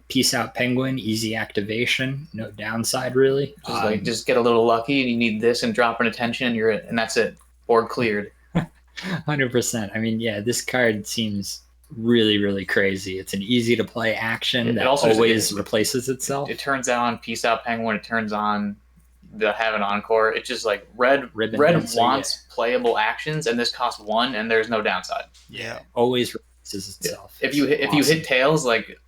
Peace Out Penguin, easy activation, no downside really. Just get a little lucky and you need this and drop an attention and that's it. Board cleared. 100%. I mean, yeah, this card seems really, really crazy. It's an easy to play action that also always replaces itself. It turns on Peace Out Penguin. It turns on the Have an Encore. It's just like red wants playable actions, and this costs 1, and there's no downside. Yeah, always replaces itself. If you hit tails, like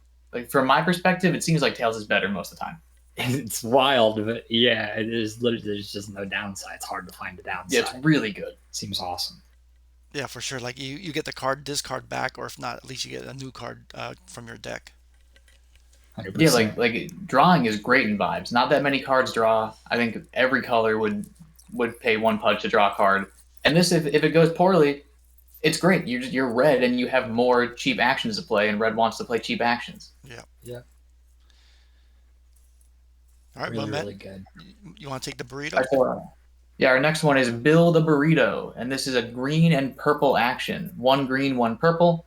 from my perspective, it seems like tails is better most of the time. It's wild, but yeah, it is. Literally, there's just no downside. It's hard to find a downside. Yeah, it's really good. Seems awesome. Yeah, for sure. Like you get the discard back, or if not, at least you get a new card from your deck. 100%. Yeah, like drawing is great in Vibes. Not that many cards draw. I think every color would pay 1 punch to draw a card. And this, if it goes poorly, it's great. You're red and you have more cheap actions to play, and red wants to play cheap actions. Yeah. Yeah. All right, really, Matt, really good. You want to take the burrito? Yeah, our next one is Build a Burrito, and this is a green and purple action. 1 green, 1 purple.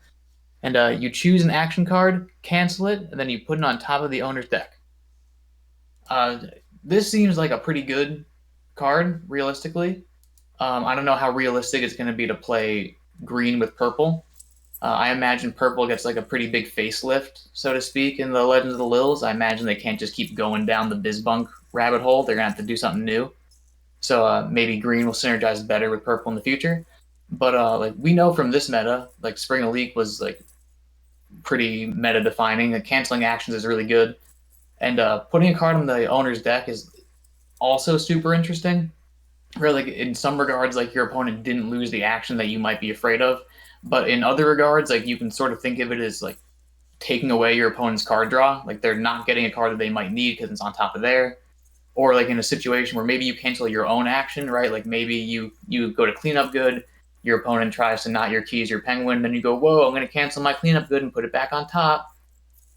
And you choose an action card, cancel it, and then you put it on top of the owner's deck. This seems like a pretty good card, realistically. I don't know how realistic it's going to be to play green with purple. I imagine purple gets like a pretty big facelift, so to speak, in the Legends of the Lils. I imagine they can't just keep going down the Bizbunk rabbit hole. They're going to have to do something new. So maybe green will synergize better with purple in the future. But like we know from this meta, like Spring of Leak was like pretty meta defining. The canceling actions is really good, and putting a card on the owner's deck is also super interesting. Where like in some regards, like your opponent didn't lose the action that you might be afraid of, but in other regards, like you can sort of think of it as like taking away your opponent's card draw. Like they're not getting a card that they might need because it's on top of there. Or like in a situation where maybe you cancel your own action, right? Like maybe you go to cleanup good, your opponent tries to knot your keys, your penguin, then you go, whoa, I'm going to cancel my cleanup good and put it back on top,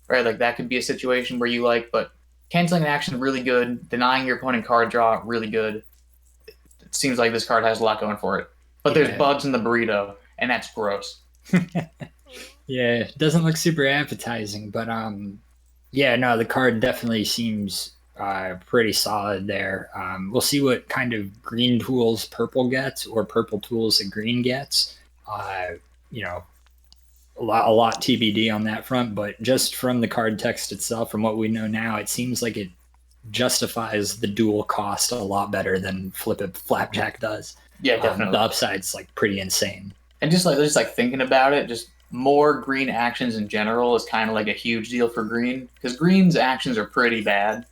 right? Like that could be a situation where you like, but canceling an action really good, denying your opponent card draw really good. It seems like this card has a lot going for it. But there's bugs in the burrito, and that's gross. Yeah, it doesn't look super appetizing, but yeah, no, the card definitely seems pretty solid there. We'll see what kind of green tools purple gets or purple tools that green gets. You know, a lot TBD on that front, but just from the card text itself, from what we know now, it seems like it justifies the dual cost a lot better than Flapjack does. Yeah, definitely. The upside's like pretty insane. And just like thinking about it, just more green actions in general is kind of like a huge deal for green, because green's actions are pretty bad.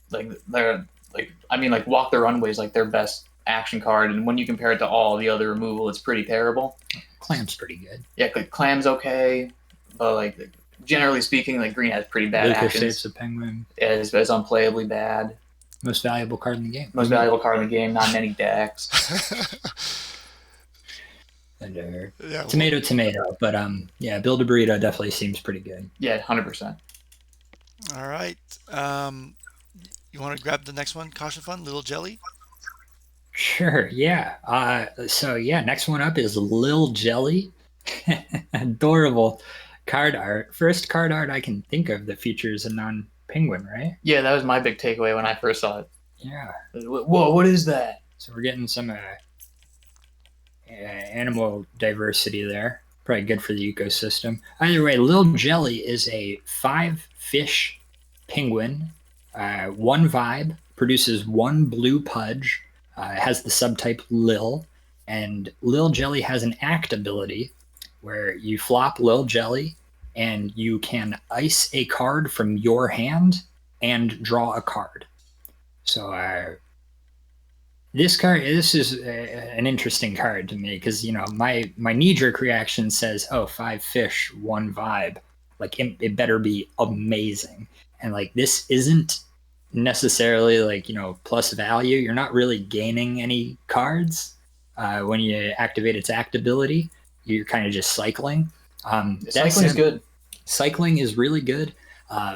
Like they're like, I mean, like Walk the Runway is like their best action card, and when you compare it to all the other removal, it's pretty terrible. Clam's pretty good. Yeah, like Clam's okay, but like generally speaking, like green has pretty bad actions. Saves a penguin. Yeah, it's unplayably bad. Most valuable card in the game. Most valuable card in the game, not many decks. And tomato, but yeah, Build a Burrito definitely seems pretty good. Yeah, 100%. All right. You want to grab the next one, Caution Fun, Little Jelly? Sure, yeah. So yeah, next one up is Lil Jelly. Adorable card art. First card art I can think of that features a non-penguin, right? Yeah, that was my big takeaway when I first saw it. Yeah. Whoa, what is that? So we're getting some animal diversity there. Probably good for the ecosystem. Either way, Lil Jelly is a 5-fish penguin. 1 vibe, produces 1 blue pudge, has the subtype Lil, and Lil Jelly has an act ability where you flop Lil Jelly and you can ice a card from your hand and draw a card. So this is an interesting card to me because, you know, my knee-jerk reaction says, oh, 5 fish, 1 vibe. Like it better be amazing. And like this isn't necessarily like, plus value. You're not really gaining any cards when you activate its act ability. You're kind of just cycling. Cycling's good. Cycling is really good.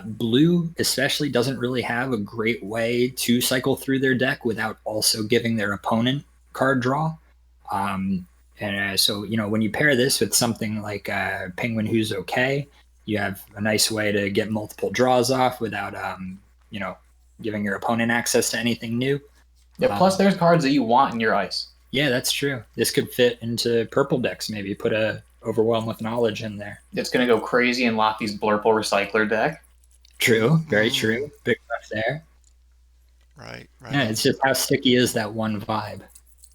Blue especially doesn't really have a great way to cycle through their deck without also giving their opponent card draw. And so, when you pair this with something like Penguin Who's Okay, you have a nice way to get multiple draws off without, giving your opponent access to anything new. Yeah, plus there's cards that you want in your ice. Yeah, that's true. This could fit into purple decks, maybe. Put a Overwhelm with Knowledge in there. It's going to go crazy and lock these Blurple Recycler deck. True, very true. Big stuff there. Right. Yeah, it's just how sticky is that one vibe,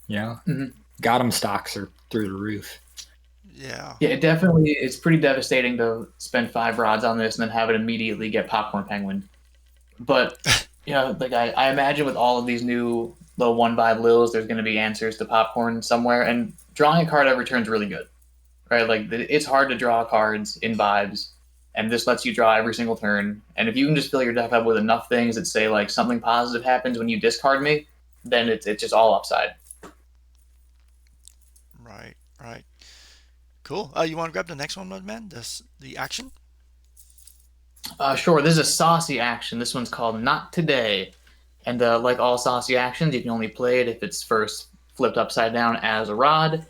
Mm-hmm. Gotham stocks are through the roof. Yeah. Yeah, it definitely it's pretty devastating to spend 5 rods on this and then have it immediately get Popcorn Penguin. But like I imagine with all of these new the 1-vibe Lils, there's going to be answers to Popcorn somewhere, and drawing a card every turn is really good, right? Like it's hard to draw cards in vibes, and this lets you draw every single turn. And if you can just fill your deck up with enough things that say like something positive happens when you discard me, then it's just all upside. Right. Cool. You want to grab the next one, Mudman? The action? Sure, this is a saucy action. This one's called Not Today. And like all saucy actions, you can only play it if it's first flipped upside down as a rod.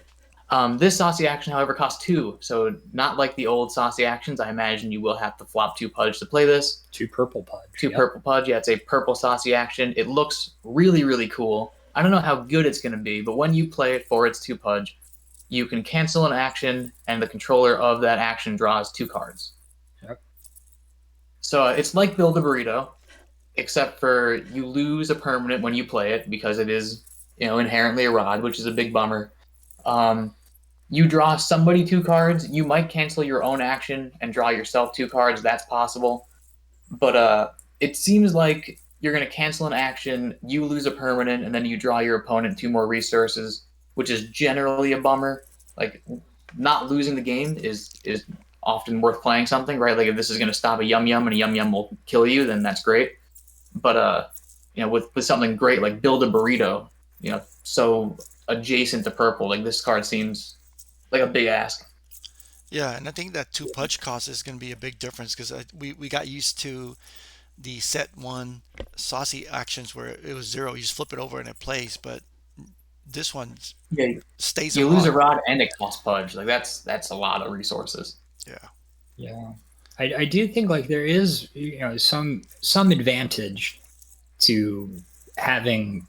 This saucy action, however, costs 2. So not like the old saucy actions. I imagine you will have to flop 2 Pudge to play this. 2 purple Pudge. 2 purple Pudge. Yeah, it's a purple saucy action. It looks really, really cool. I don't know how good it's going to be, but when you play it for its 2 Pudge, you can cancel an action, and the controller of that action draws 2 cards. Yep. So it's like Build a Burrito, except for you lose a permanent when you play it because it is, inherently a rod, which is a big bummer. You draw somebody 2 cards. You might cancel your own action and draw yourself 2 cards. That's possible. But it seems like you're going to cancel an action, you lose a permanent, and then you draw your opponent 2 more resources, which is generally a bummer. Like, not losing the game is often worth playing something, right? Like, if this is going to stop a Yum Yum and a Yum Yum will kill you, then that's great. But with something great like Build a Burrito, so adjacent to purple, like this card seems like a big ask. Yeah, and I think that 2 Pudge cost is going to be a big difference because we got used to the set 1 saucy actions where it was 0. You just flip it over and it plays, but this one stays. You lose a rod and it costs Pudge. Like that's a lot of resources. Yeah. I do think like there is some advantage to having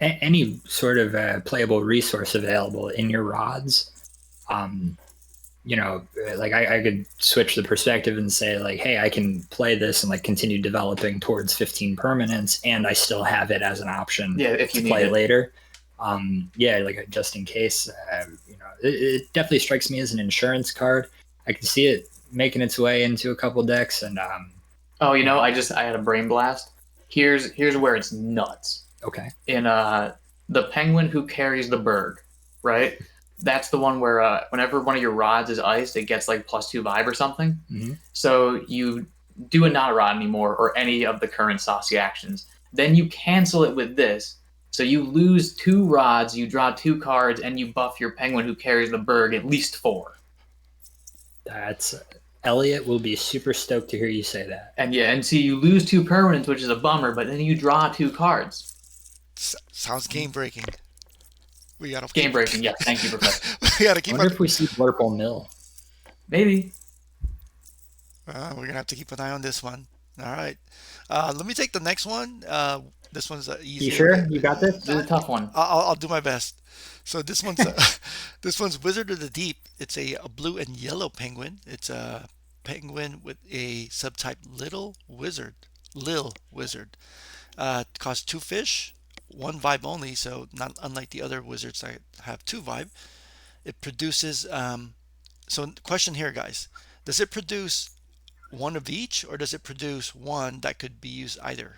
any sort of playable resource available in your rods. Like I could switch the perspective and say like, hey, I can play this and like continue developing towards 15 permanents, and I still have it as an option if you to play need it later. Like just in case. It definitely strikes me as an insurance card. I can see it making its way into a couple decks, and I had a brain blast. Here's where it's nuts. Okay. In the Penguin Who Carries the Berg, right? That's the one where whenever one of your rods is iced, it gets like +2 vibe or something. Mm-hmm. So you do a not a rod anymore or any of the current saucy actions. Then you cancel it with this. So you lose 2 rods, you draw 2 cards, and you buff your Penguin Who Carries the Berg at least 4. That's Elliot will be super stoked to hear you say that. And so you lose 2 permanents, which is a bummer, but then you draw 2 cards. Sounds game breaking. We gotta game breaking. Yes, thank you, Professor. We gotta keep. I wonder if we see Blurple Mill. Maybe. We're gonna have to keep an eye on this one. All right. Let me take the next one. This one's easy. You sure? You got this? This is a tough one. I'll do my best. So this one's this one's Wizard of the Deep. It's a blue and yellow penguin. It's a penguin with a subtype Lil Wizard. Costs 2 fish, 1 vibe only. So not unlike the other wizards that have 2 vibe. It produces. So question here, guys: does it produce 1 of each, or does it produce 1 that could be used either?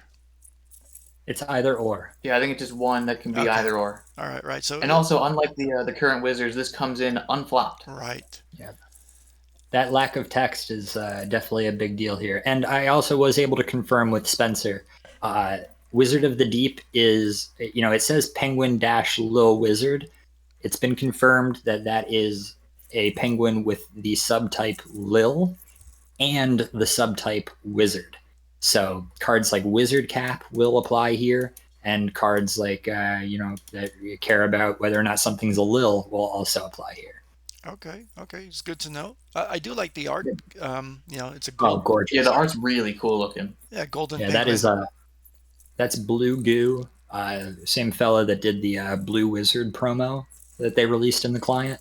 It's either or. Yeah, I think it's just 1 that can be either or. All right. So and also, unlike the current wizards, this comes in unflopped. Right. Yeah. that lack of text is definitely a big deal here. And I also was able to confirm with Spencer. Uh, Wizard of the Deep is, it says Penguin dash Lil Wizard. It's been confirmed that that is a penguin with the subtype Lil and the subtype Wizard. So cards like Wizard Cap will apply here, and cards like, that you care about whether or not something's a Lil will also apply here. Okay, okay, it's good to know. I do like the art. It's a Oh, gold, gorgeous. Yeah, the art's really cool looking. yeah, golden Yeah, that penguin. is that's Blue Goo, same fella that did the Blue Wizard promo that they released in the client.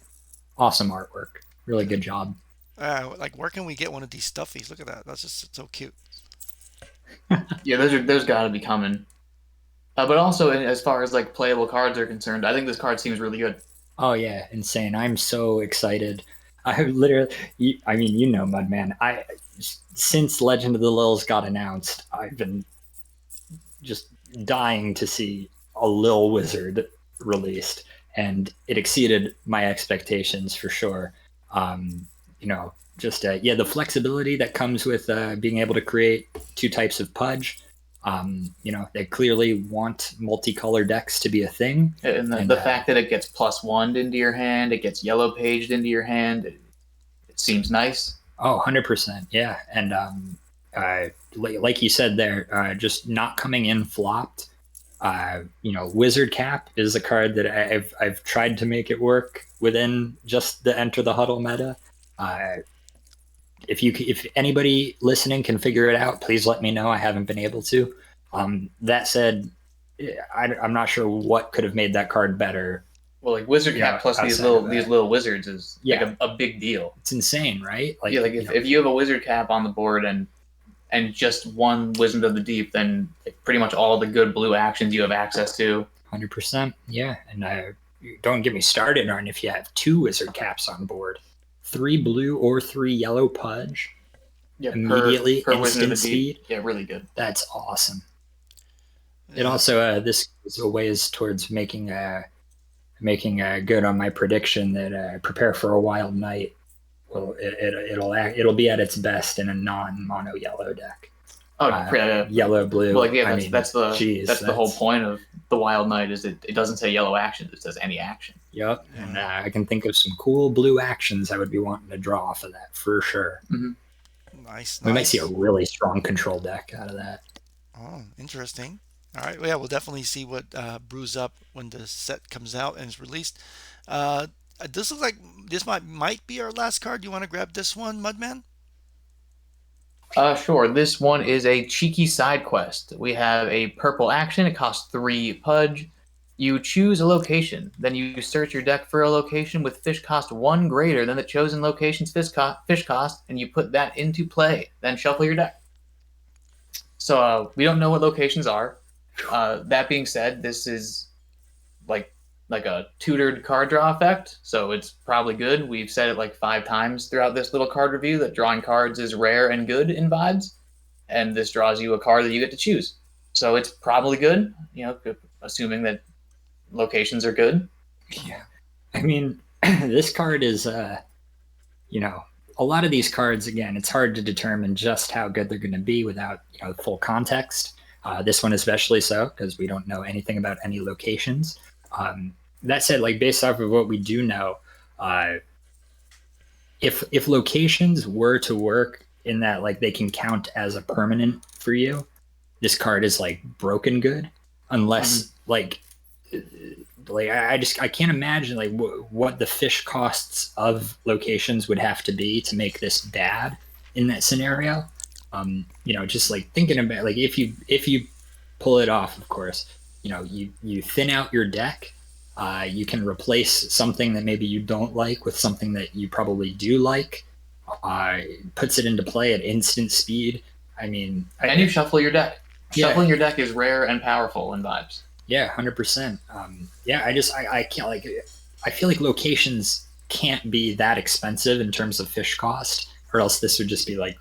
Awesome artwork, really good job. Like, where can we get one of these stuffies? Look at that. That's just so cute. Yeah, those got to be coming. But also, as far as like playable cards are concerned, I think this card seems really good. Oh yeah, insane! I'm so excited. I literally, I mean, Mudman. Since Legend of the Lils got announced, I've been just dying to see a Lil Wizard released, and it exceeded my expectations for sure. The flexibility that comes with being able to create two types of pudge. They clearly want multicolor decks to be a thing, And the fact that it gets +1 into your hand, it gets yellow paged into your hand, it seems nice. Oh, 100%. Yeah. And like you said there, just not coming in flopped. Wizard Cap is a card that I've tried to make it work within just the Enter the Huddle meta. If anybody listening can figure it out, please let me know. I haven't been able to. That said, I'm not sure what could have made that card better. Well, like Wizard Cap plus these little wizards is like a big deal. It's insane, right? Like, if you have a Wizard Cap on the board and just one Wizard of the Deep, then pretty much all the good blue actions you have access to. 100%, yeah. And don't get me started on if you have two Wizard Caps on board. 3 blue or 3 yellow pudge. Yeah, immediately per instant speed. Yeah, really good. That's awesome. It also this goes a ways towards making good on my prediction that Prepare for a Wild Night. Well, it'll be at its best in a non-mono yellow deck. Yellow blue. Well, that's the whole point of the Wild Night is it doesn't say yellow actions, it says any action. Yep, and I can think of some cool blue actions I would be wanting to draw off of that for sure. Mm-hmm. Nice. We might see a really strong control deck out of that. Oh, interesting. All right. Well, yeah, we'll definitely see what brews up when the set comes out and is released. This looks like this might be our last card. You want to grab this one, Mudman? Sure. This one is a cheeky side quest. We have a purple action. It costs 3 pudge. You choose a location. Then you search your deck for a location with fish cost 1 greater than the chosen location's fish cost, and you put that into play. Then shuffle your deck. So we don't know what locations are. That being said, this is like a tutored card draw effect, so it's probably good. We've said it like 5 times throughout this little card review that drawing cards is rare and good in Vibes, and this draws you a card that you get to choose. So it's probably good, assuming that locations are good. Yeah. I mean, this card is, a lot of these cards, again, it's hard to determine just how good they're going to be without, full context. This one especially so, because we don't know anything about any locations. That said, like based off of what we do know, if locations were to work in that, like they can count as a permanent for you, this card is like broken good, unless I can't imagine like what the fish costs of locations would have to be to make this bad in that scenario. Just like thinking about like if you pull it off, of course, you thin out your deck. You can replace something that maybe you don't like with something that you probably do like. Puts it into play at instant speed. I mean, and you shuffle your deck. Shuffling your deck is rare and powerful in Vibes. Yeah, 100%. I can't I feel like locations can't be that expensive in terms of fish cost, or else this would just be like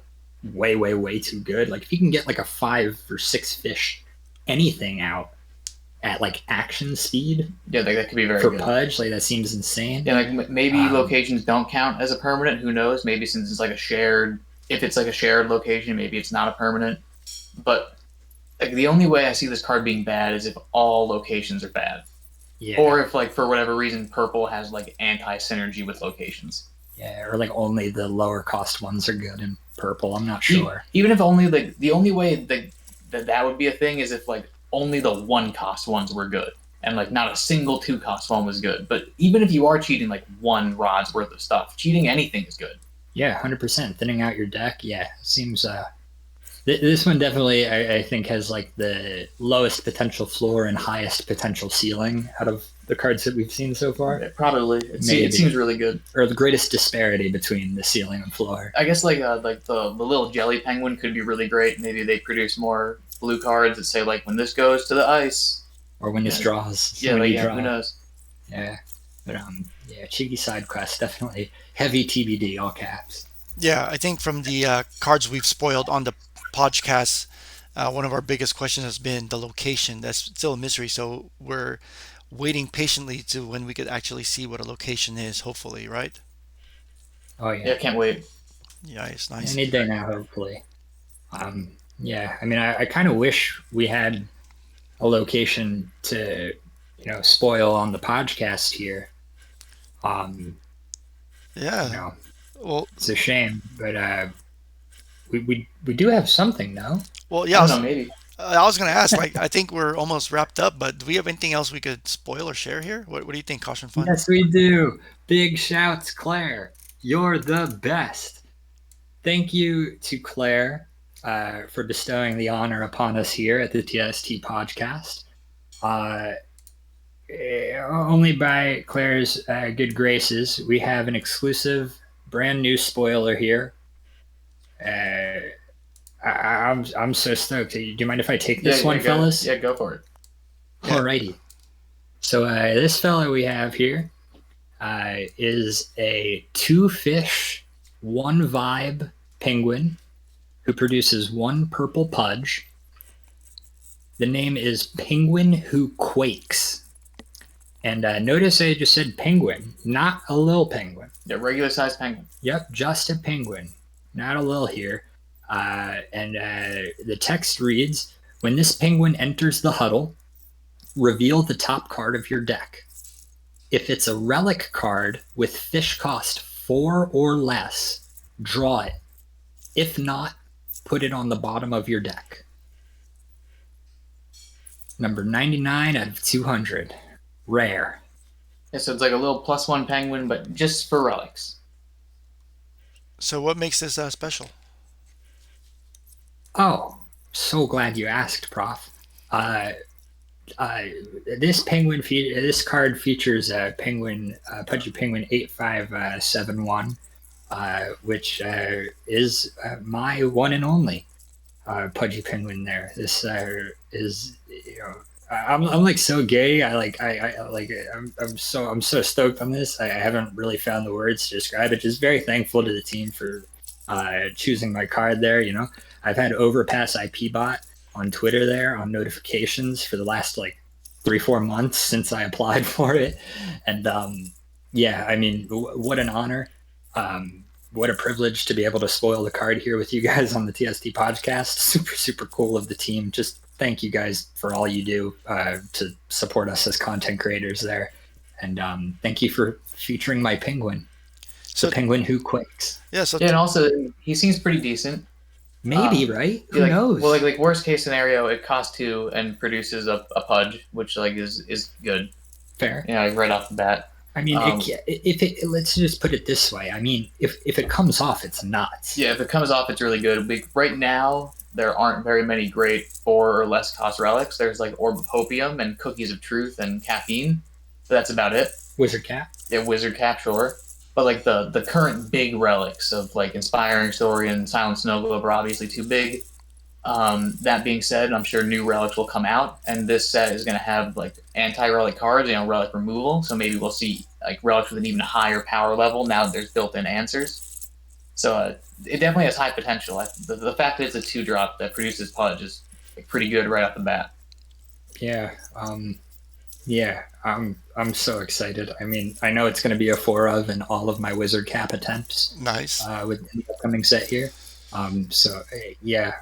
way, way, way too good. Like if you can get like a 5 or 6 fish anything out, at like action speed Yeah, that could be very for good. Pudge. Like that seems insane. Yeah, like maybe locations don't count as a permanent. Who knows? Maybe since it's like a shared, if it's like a shared location, maybe it's not a permanent. But like the only way I see this card being bad is if all locations are bad, Yeah. or if like for whatever reason purple has like anti synergy with locations. Yeah, or like only the lower cost ones are good in purple. I'm not sure. Even if only like the only way that would be a thing is if like only the 1-cost ones were good and like not a single 2-cost one was good. But even if you are cheating like 1 rod's worth of stuff, cheating anything is good. Yeah, 100%. Thinning out your deck. Yeah, seems. This one definitely, I think, has like the lowest potential floor and highest potential ceiling out of the cards that we've seen so far. Yeah, probably. It seems really good. Or the greatest disparity between the ceiling and floor. I guess like the little jelly penguin could be really great. Maybe they produce more blue cards that say like when this goes to the ice. Or when this draws. Yeah, like, yeah, who knows? Yeah. But yeah, Cheeky Side Quest, definitely heavy TBD, all caps. Yeah, I think from the cards we've spoiled on the podcast, one of our biggest questions has been the location. That's still a mystery, so we're waiting patiently to when we could actually see what a location is, hopefully, right? Oh, yeah. Yeah, can't wait. Yeah, it's nice. Any day now, hopefully. Yeah, I mean, I kind of wish we had a location to, spoil on the podcast here. Yeah. Well, it's a shame, but we do have something, no? Well, yeah. I don't know, maybe. I was going to ask, like, I think we're almost wrapped up, but do we have anything else we could spoil or share here? What do you think, Caution Fun? Yes, we do. Big shouts, Claire. You're the best. Thank you to Claire for bestowing the honor upon us here at the TST Podgecast. Only by Claire's good graces, we have an exclusive, brand new spoiler here. I'm so stoked. Do you mind if I take this one, fellas? Yeah, go for it. Alrighty. So this fella we have here is a 2-fish, 1 vibe penguin who produces 1 purple pudge. The name is Penguin Who Quakes. And notice I just said penguin, not a lil penguin. Yeah, regular sized penguin. Yep, just a penguin, not a lil here. And the text reads, when this penguin enters the huddle, reveal the top card of your deck. If it's a relic card with fish cost 4 or less, draw it. If not, put it on the bottom of your deck. Number 99 out of 200. Rare. Yeah, so it's like a little +1 penguin, but just for relics. So what makes this special? Oh, so glad you asked, Prof. This card features a penguin, Pudgy Penguin 8571, which is my one and only Pudgy Penguin. There, this is I'm like so gay. I'm so stoked on this. I haven't really found the words to describe it. Just very thankful to the team for choosing my card there. I've had Overpass IP Bot on Twitter there on notifications for the last 3-4 months since I applied for it. And yeah, I mean, what an honor. What a privilege to be able to spoil the card here with you guys on the TST Podgecast. Super, super cool of the team. Just thank you guys for all you do to support us as content creators there. And thank you for featuring my penguin. The penguin who quakes. Yeah, and also he seems pretty decent. Maybe, right? Who knows? Well, like worst case scenario, it costs 2 and produces a pudge, which is good. Fair. Right off the bat. I mean, let's just put it this way. I mean, if it comes off, it's nuts. Yeah, if it comes off, it's really good. Right now, there aren't very many great 4 or less cost relics. There's Orb of Hopium and Cookies of Truth and Caffeine. But that's about it. Wizard Cap? Yeah, Wizard Cap, sure. But the current big relics of Inspiring Story and Silent Snow Globe are obviously too big. That being said, I'm sure new relics will come out, and this set is going to have anti-relic cards, relic removal. So maybe we'll see relics with an even higher power level now that there's built-in answers. So it definitely has high potential. The fact that it's a 2-drop that produces pudge is pretty good right off the bat. Yeah. Yeah. I'm so excited. I mean, I know it's going to be a four of in all of my wizard cap attempts Nice. with the upcoming set here. So yeah.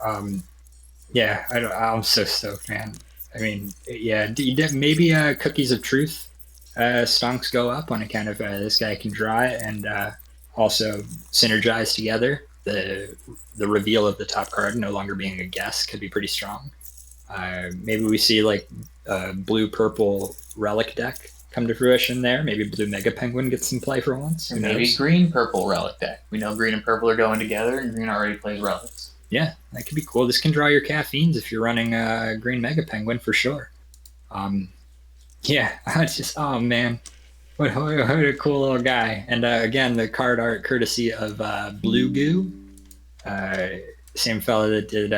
Yeah. I'm so stoked, man. I mean, yeah. Maybe cookies of truth stonks go up on account of this guy can draw it and also synergize together. The reveal of the top card no longer being a guess could be pretty strong. Maybe we see like a blue purple relic deck come to fruition there. Maybe blue Mega Penguin gets some play for once. Or maybe green purple relic deck. We know green and purple are going together, and green already plays relics. Yeah, that could be cool. This can draw your caffeines if you're running a green Mega Penguin for sure. Yeah, I just man, what a cool little guy. And again, the card art courtesy of Blue Goo, same fellow that did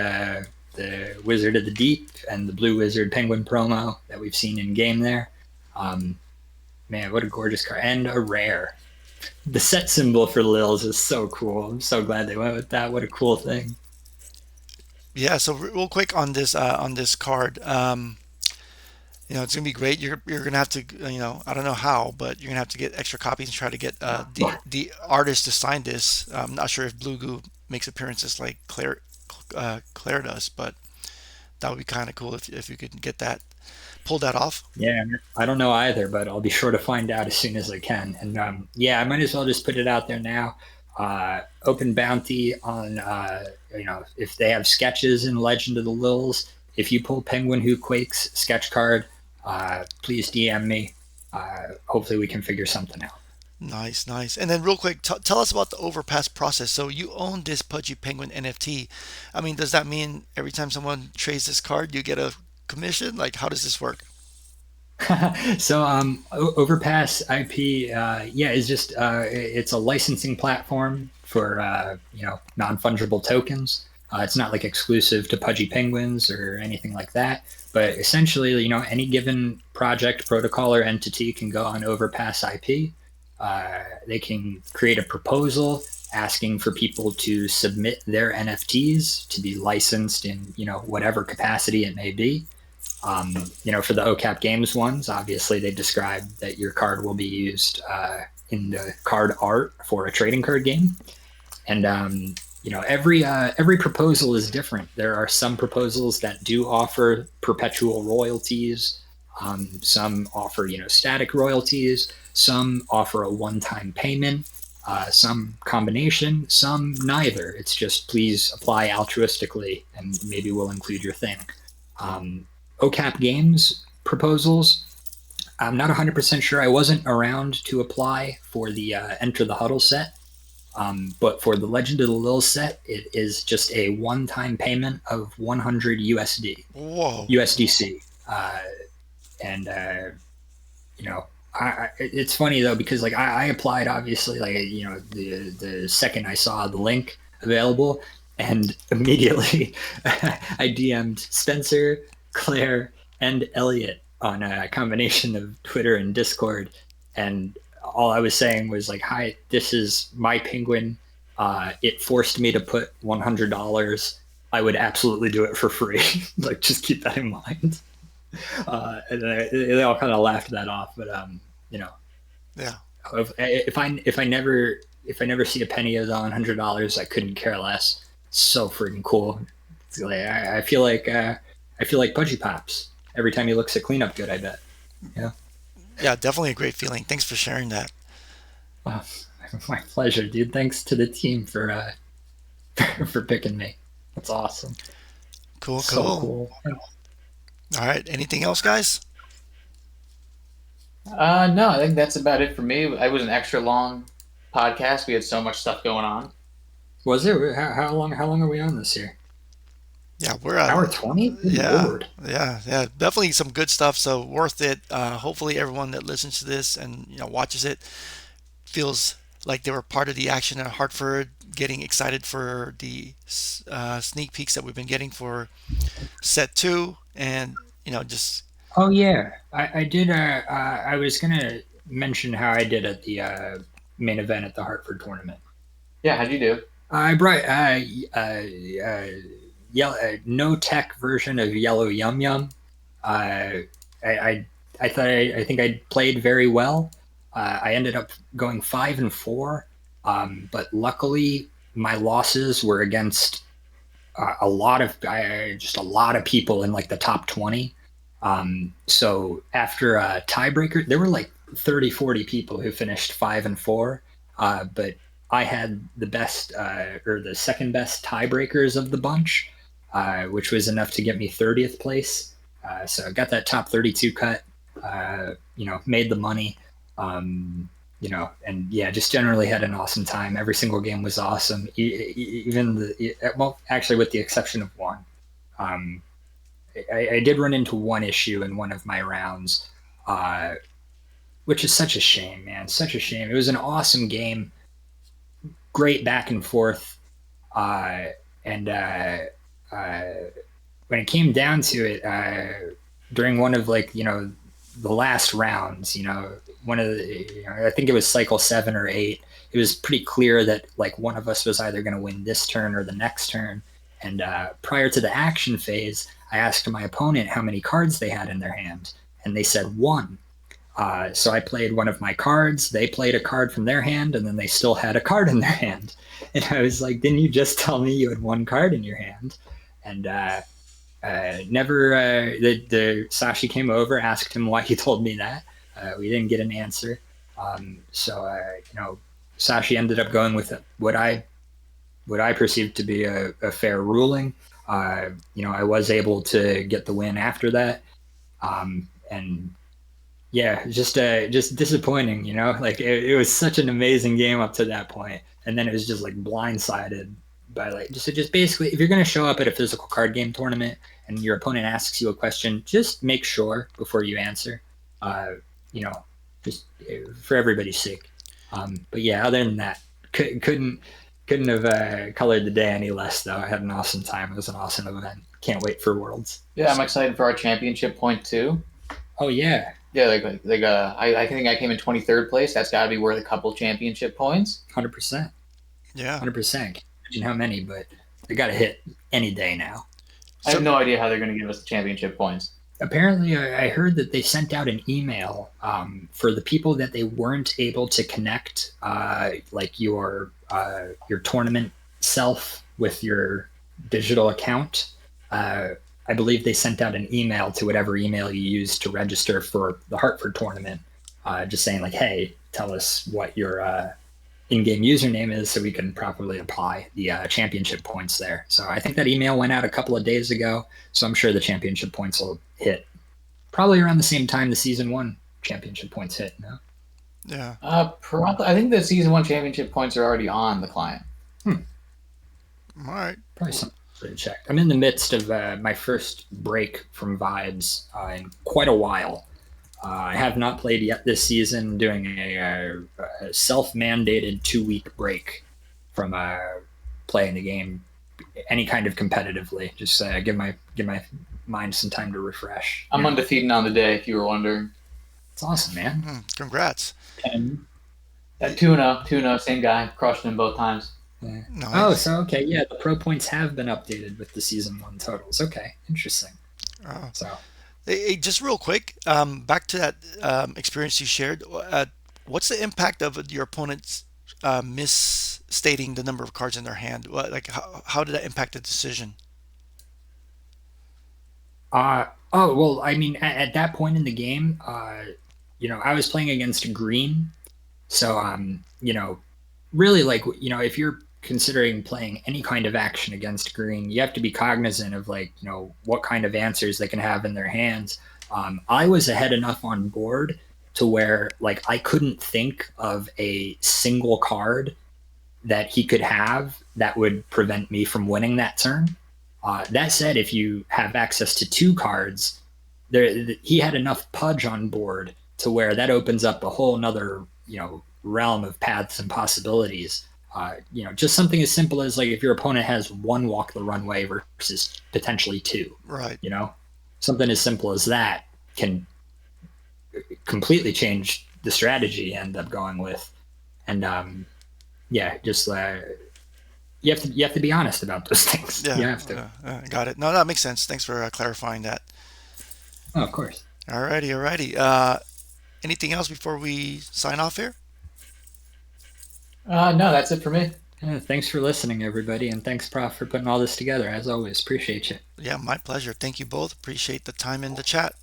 the Wizard of the Deep and the Blue Wizard Penguin promo that we've seen in game there. Man, what a gorgeous card. And a rare. The set symbol for Lils is so cool. I'm so glad they went with that. What a cool thing. Yeah. So real quick on this card. It's gonna be great. You're gonna have to, I don't know how, but you're gonna have to get extra copies and try to get the artist to sign this. I'm not sure if Blue Goo makes appearances like Claire does, but that would be kind of cool if you could get that, pull that off. Yeah, I don't know either, but I'll be sure to find out as soon as I can. And yeah, I might as well just put it out there now. Open bounty on, if they have sketches in Legend of the Lils. If you pull Penguin Who Quakes sketch card, please DM me. Hopefully we can figure something out. Nice, nice. And then real quick, tell us about the overpass process. So you own this Pudgy Penguin NFT. I mean, does that mean every time someone trades this card, you get a commission? Like, how does this work? So Overpass IP, yeah, is just it's a licensing platform for non-fungible tokens. It's not like exclusive to Pudgy Penguins or anything like that. But essentially, any given project, protocol, or entity can go on Overpass IP. They can create a proposal asking for people to submit their NFTs to be licensed in whatever capacity it may be. For the OCAP Games ones, obviously they describe that your card will be used in the card art for a trading card game. And every proposal is different. There are some proposals that do offer perpetual royalties. Some offer static royalties. Some offer a one-time payment. Some combination. Some neither. It's just please apply altruistically, and maybe we'll include your thing. OCAP Games proposals, I'm not 100% sure. I wasn't around to apply for the Enter the Huddle set, but for the Legend of the Lil set, it is just a one-time payment of 100 USD, Whoa. USDC, and it's funny though because like I applied obviously like the second I saw the link available, and immediately I DM'd Spencer, Claire, and Elliot on a combination of Twitter and Discord, and all I was saying was like, "Hi, this is my penguin. It forced me to put $100. I would absolutely do it for free. Like, just keep that in mind." And they all kind of laughed that off, but Yeah. if I never see a penny of the $100, I couldn't care less. So freaking cool. It's like, I feel like Pudgy Pops every time he looks at cleanup good. I bet. Yeah. Yeah, definitely a great feeling. Thanks for sharing that. Well, my pleasure, dude. Thanks to the team for for picking me. That's awesome. Cool, So cool. cool. All right. Anything else, guys? No, I think that's about it for me. It was an extra long podcast. We had so much stuff going on. Was it? How long? How long are we on this here? Yeah, we're at Hour 20? yeah, Lord. yeah. Definitely some good stuff. So worth it. Hopefully, everyone that listens to this and watches it feels like they were part of the action at Hartford, getting excited for the sneak peeks that we've been getting for set two, and just Oh yeah, I did. I was gonna mention how I did at the main event at the Hartford tournament. Yeah, how'd you do? I brought yellow, no tech version of Yellow Yum Yum. I I thought I think I played very well. I ended up going 5-4, but luckily my losses were against just a lot of people in like the top 20. So after a tiebreaker, there were like 30, 40 people who finished 5-4. But I had the best or the second best tiebreakers of the bunch, which was enough to get me 30th place. So I got that top 32 cut, made the money. And yeah, just generally had an awesome time. Every single game was awesome, well, actually, with the exception of one. Um, I did run into one issue in one of my rounds, uh, which is such a shame, man. Such a shame. It was an awesome game, great back and forth, uh, and uh, when it came down to it, during one of the last rounds, one of I think it was cycle 7 or 8. It was pretty clear that like one of us was either going to win this turn or the next turn. And prior to the action phase, I asked my opponent how many cards they had in their hand, and they said one. So I played one of my cards. They played a card from their hand, and then they still had a card in their hand. And I was like, "Didn't you just tell me you had one card in your hand?" And never the Sashi came over, asked him why he told me that. We didn't get an answer. So Sashi ended up going with what I perceived to be a fair ruling. I was able to get the win after that, and yeah, just disappointing. Like it was such an amazing game up to that point, and then it was just like blindsided by like just basically, if you're going to show up at a physical card game tournament and your opponent asks you a question, just make sure before you answer. Uh, you know, just for everybody's sake. But yeah, other than that, couldn't have colored the day any less. Though I had an awesome time. It was an awesome event. Can't wait for Worlds. Yeah, I'm excited for our championship point too. Oh yeah. Yeah, I think I came in 23rd place. That's got to be worth a couple championship points. 100%. Yeah. 100%. Can't imagine how many, but they got to hit any day now. I have no idea how they're going to give us the championship points. Apparently, I heard that they sent out an email for the people that they weren't able to connect, like your tournament self with your digital account. I believe they sent out an email to whatever email you used to register for the Hartford tournament, just saying like, "Hey, tell us what your in-game username is so we can properly apply the championship points there." So I think that email went out a couple of days ago, so I'm sure the championship points will hit probably around the same time the season 1 championship points hit. No? Yeah. Probably. I think the season 1 championship points are already on the client. All right. Probably something to check. I'm in the midst of my first break from Vibes in quite a while. I have not played yet this season, doing a self-mandated 2-week break from playing the game any kind of competitively. Just give my mind some time to refresh. I'm undefeated on the day, if you were wondering. It's awesome, man. Congrats. And that 2-0, same guy, crushed him both times. Yeah. Nice. Oh, so okay, yeah, the pro points have been updated with the season 1 totals. Okay, interesting. So. Hey, just real quick, back to that experience you shared. What's the impact of your opponents misstating the number of cards in their hand? How did that impact the decision? Well, I mean, at that point in the game, I was playing against green, so really, like, if you're considering playing any kind of action against green, you have to be cognizant of what kind of answers they can have in their hands. I was ahead enough on board to where like I couldn't think of a single card that he could have that would prevent me from winning that turn. That said, if you have access to 2 cards, he had enough pudge on board to where that opens up a whole nother realm of paths and possibilities. Just something as simple as like if your opponent has 1 walk the runway versus potentially 2, right? Something as simple as that can completely change the strategy you end up going with. And just you have to be honest about those things. Yeah, you have to. Got it. No, that makes sense. Thanks for clarifying that. Oh, of course. Alrighty, alrighty. Anything else before we sign off here? No, that's it for me. Thanks for listening, everybody, and thanks, Prof, for putting all this together. As always, appreciate you. Yeah, my pleasure. Thank you both. Appreciate the time in the chat.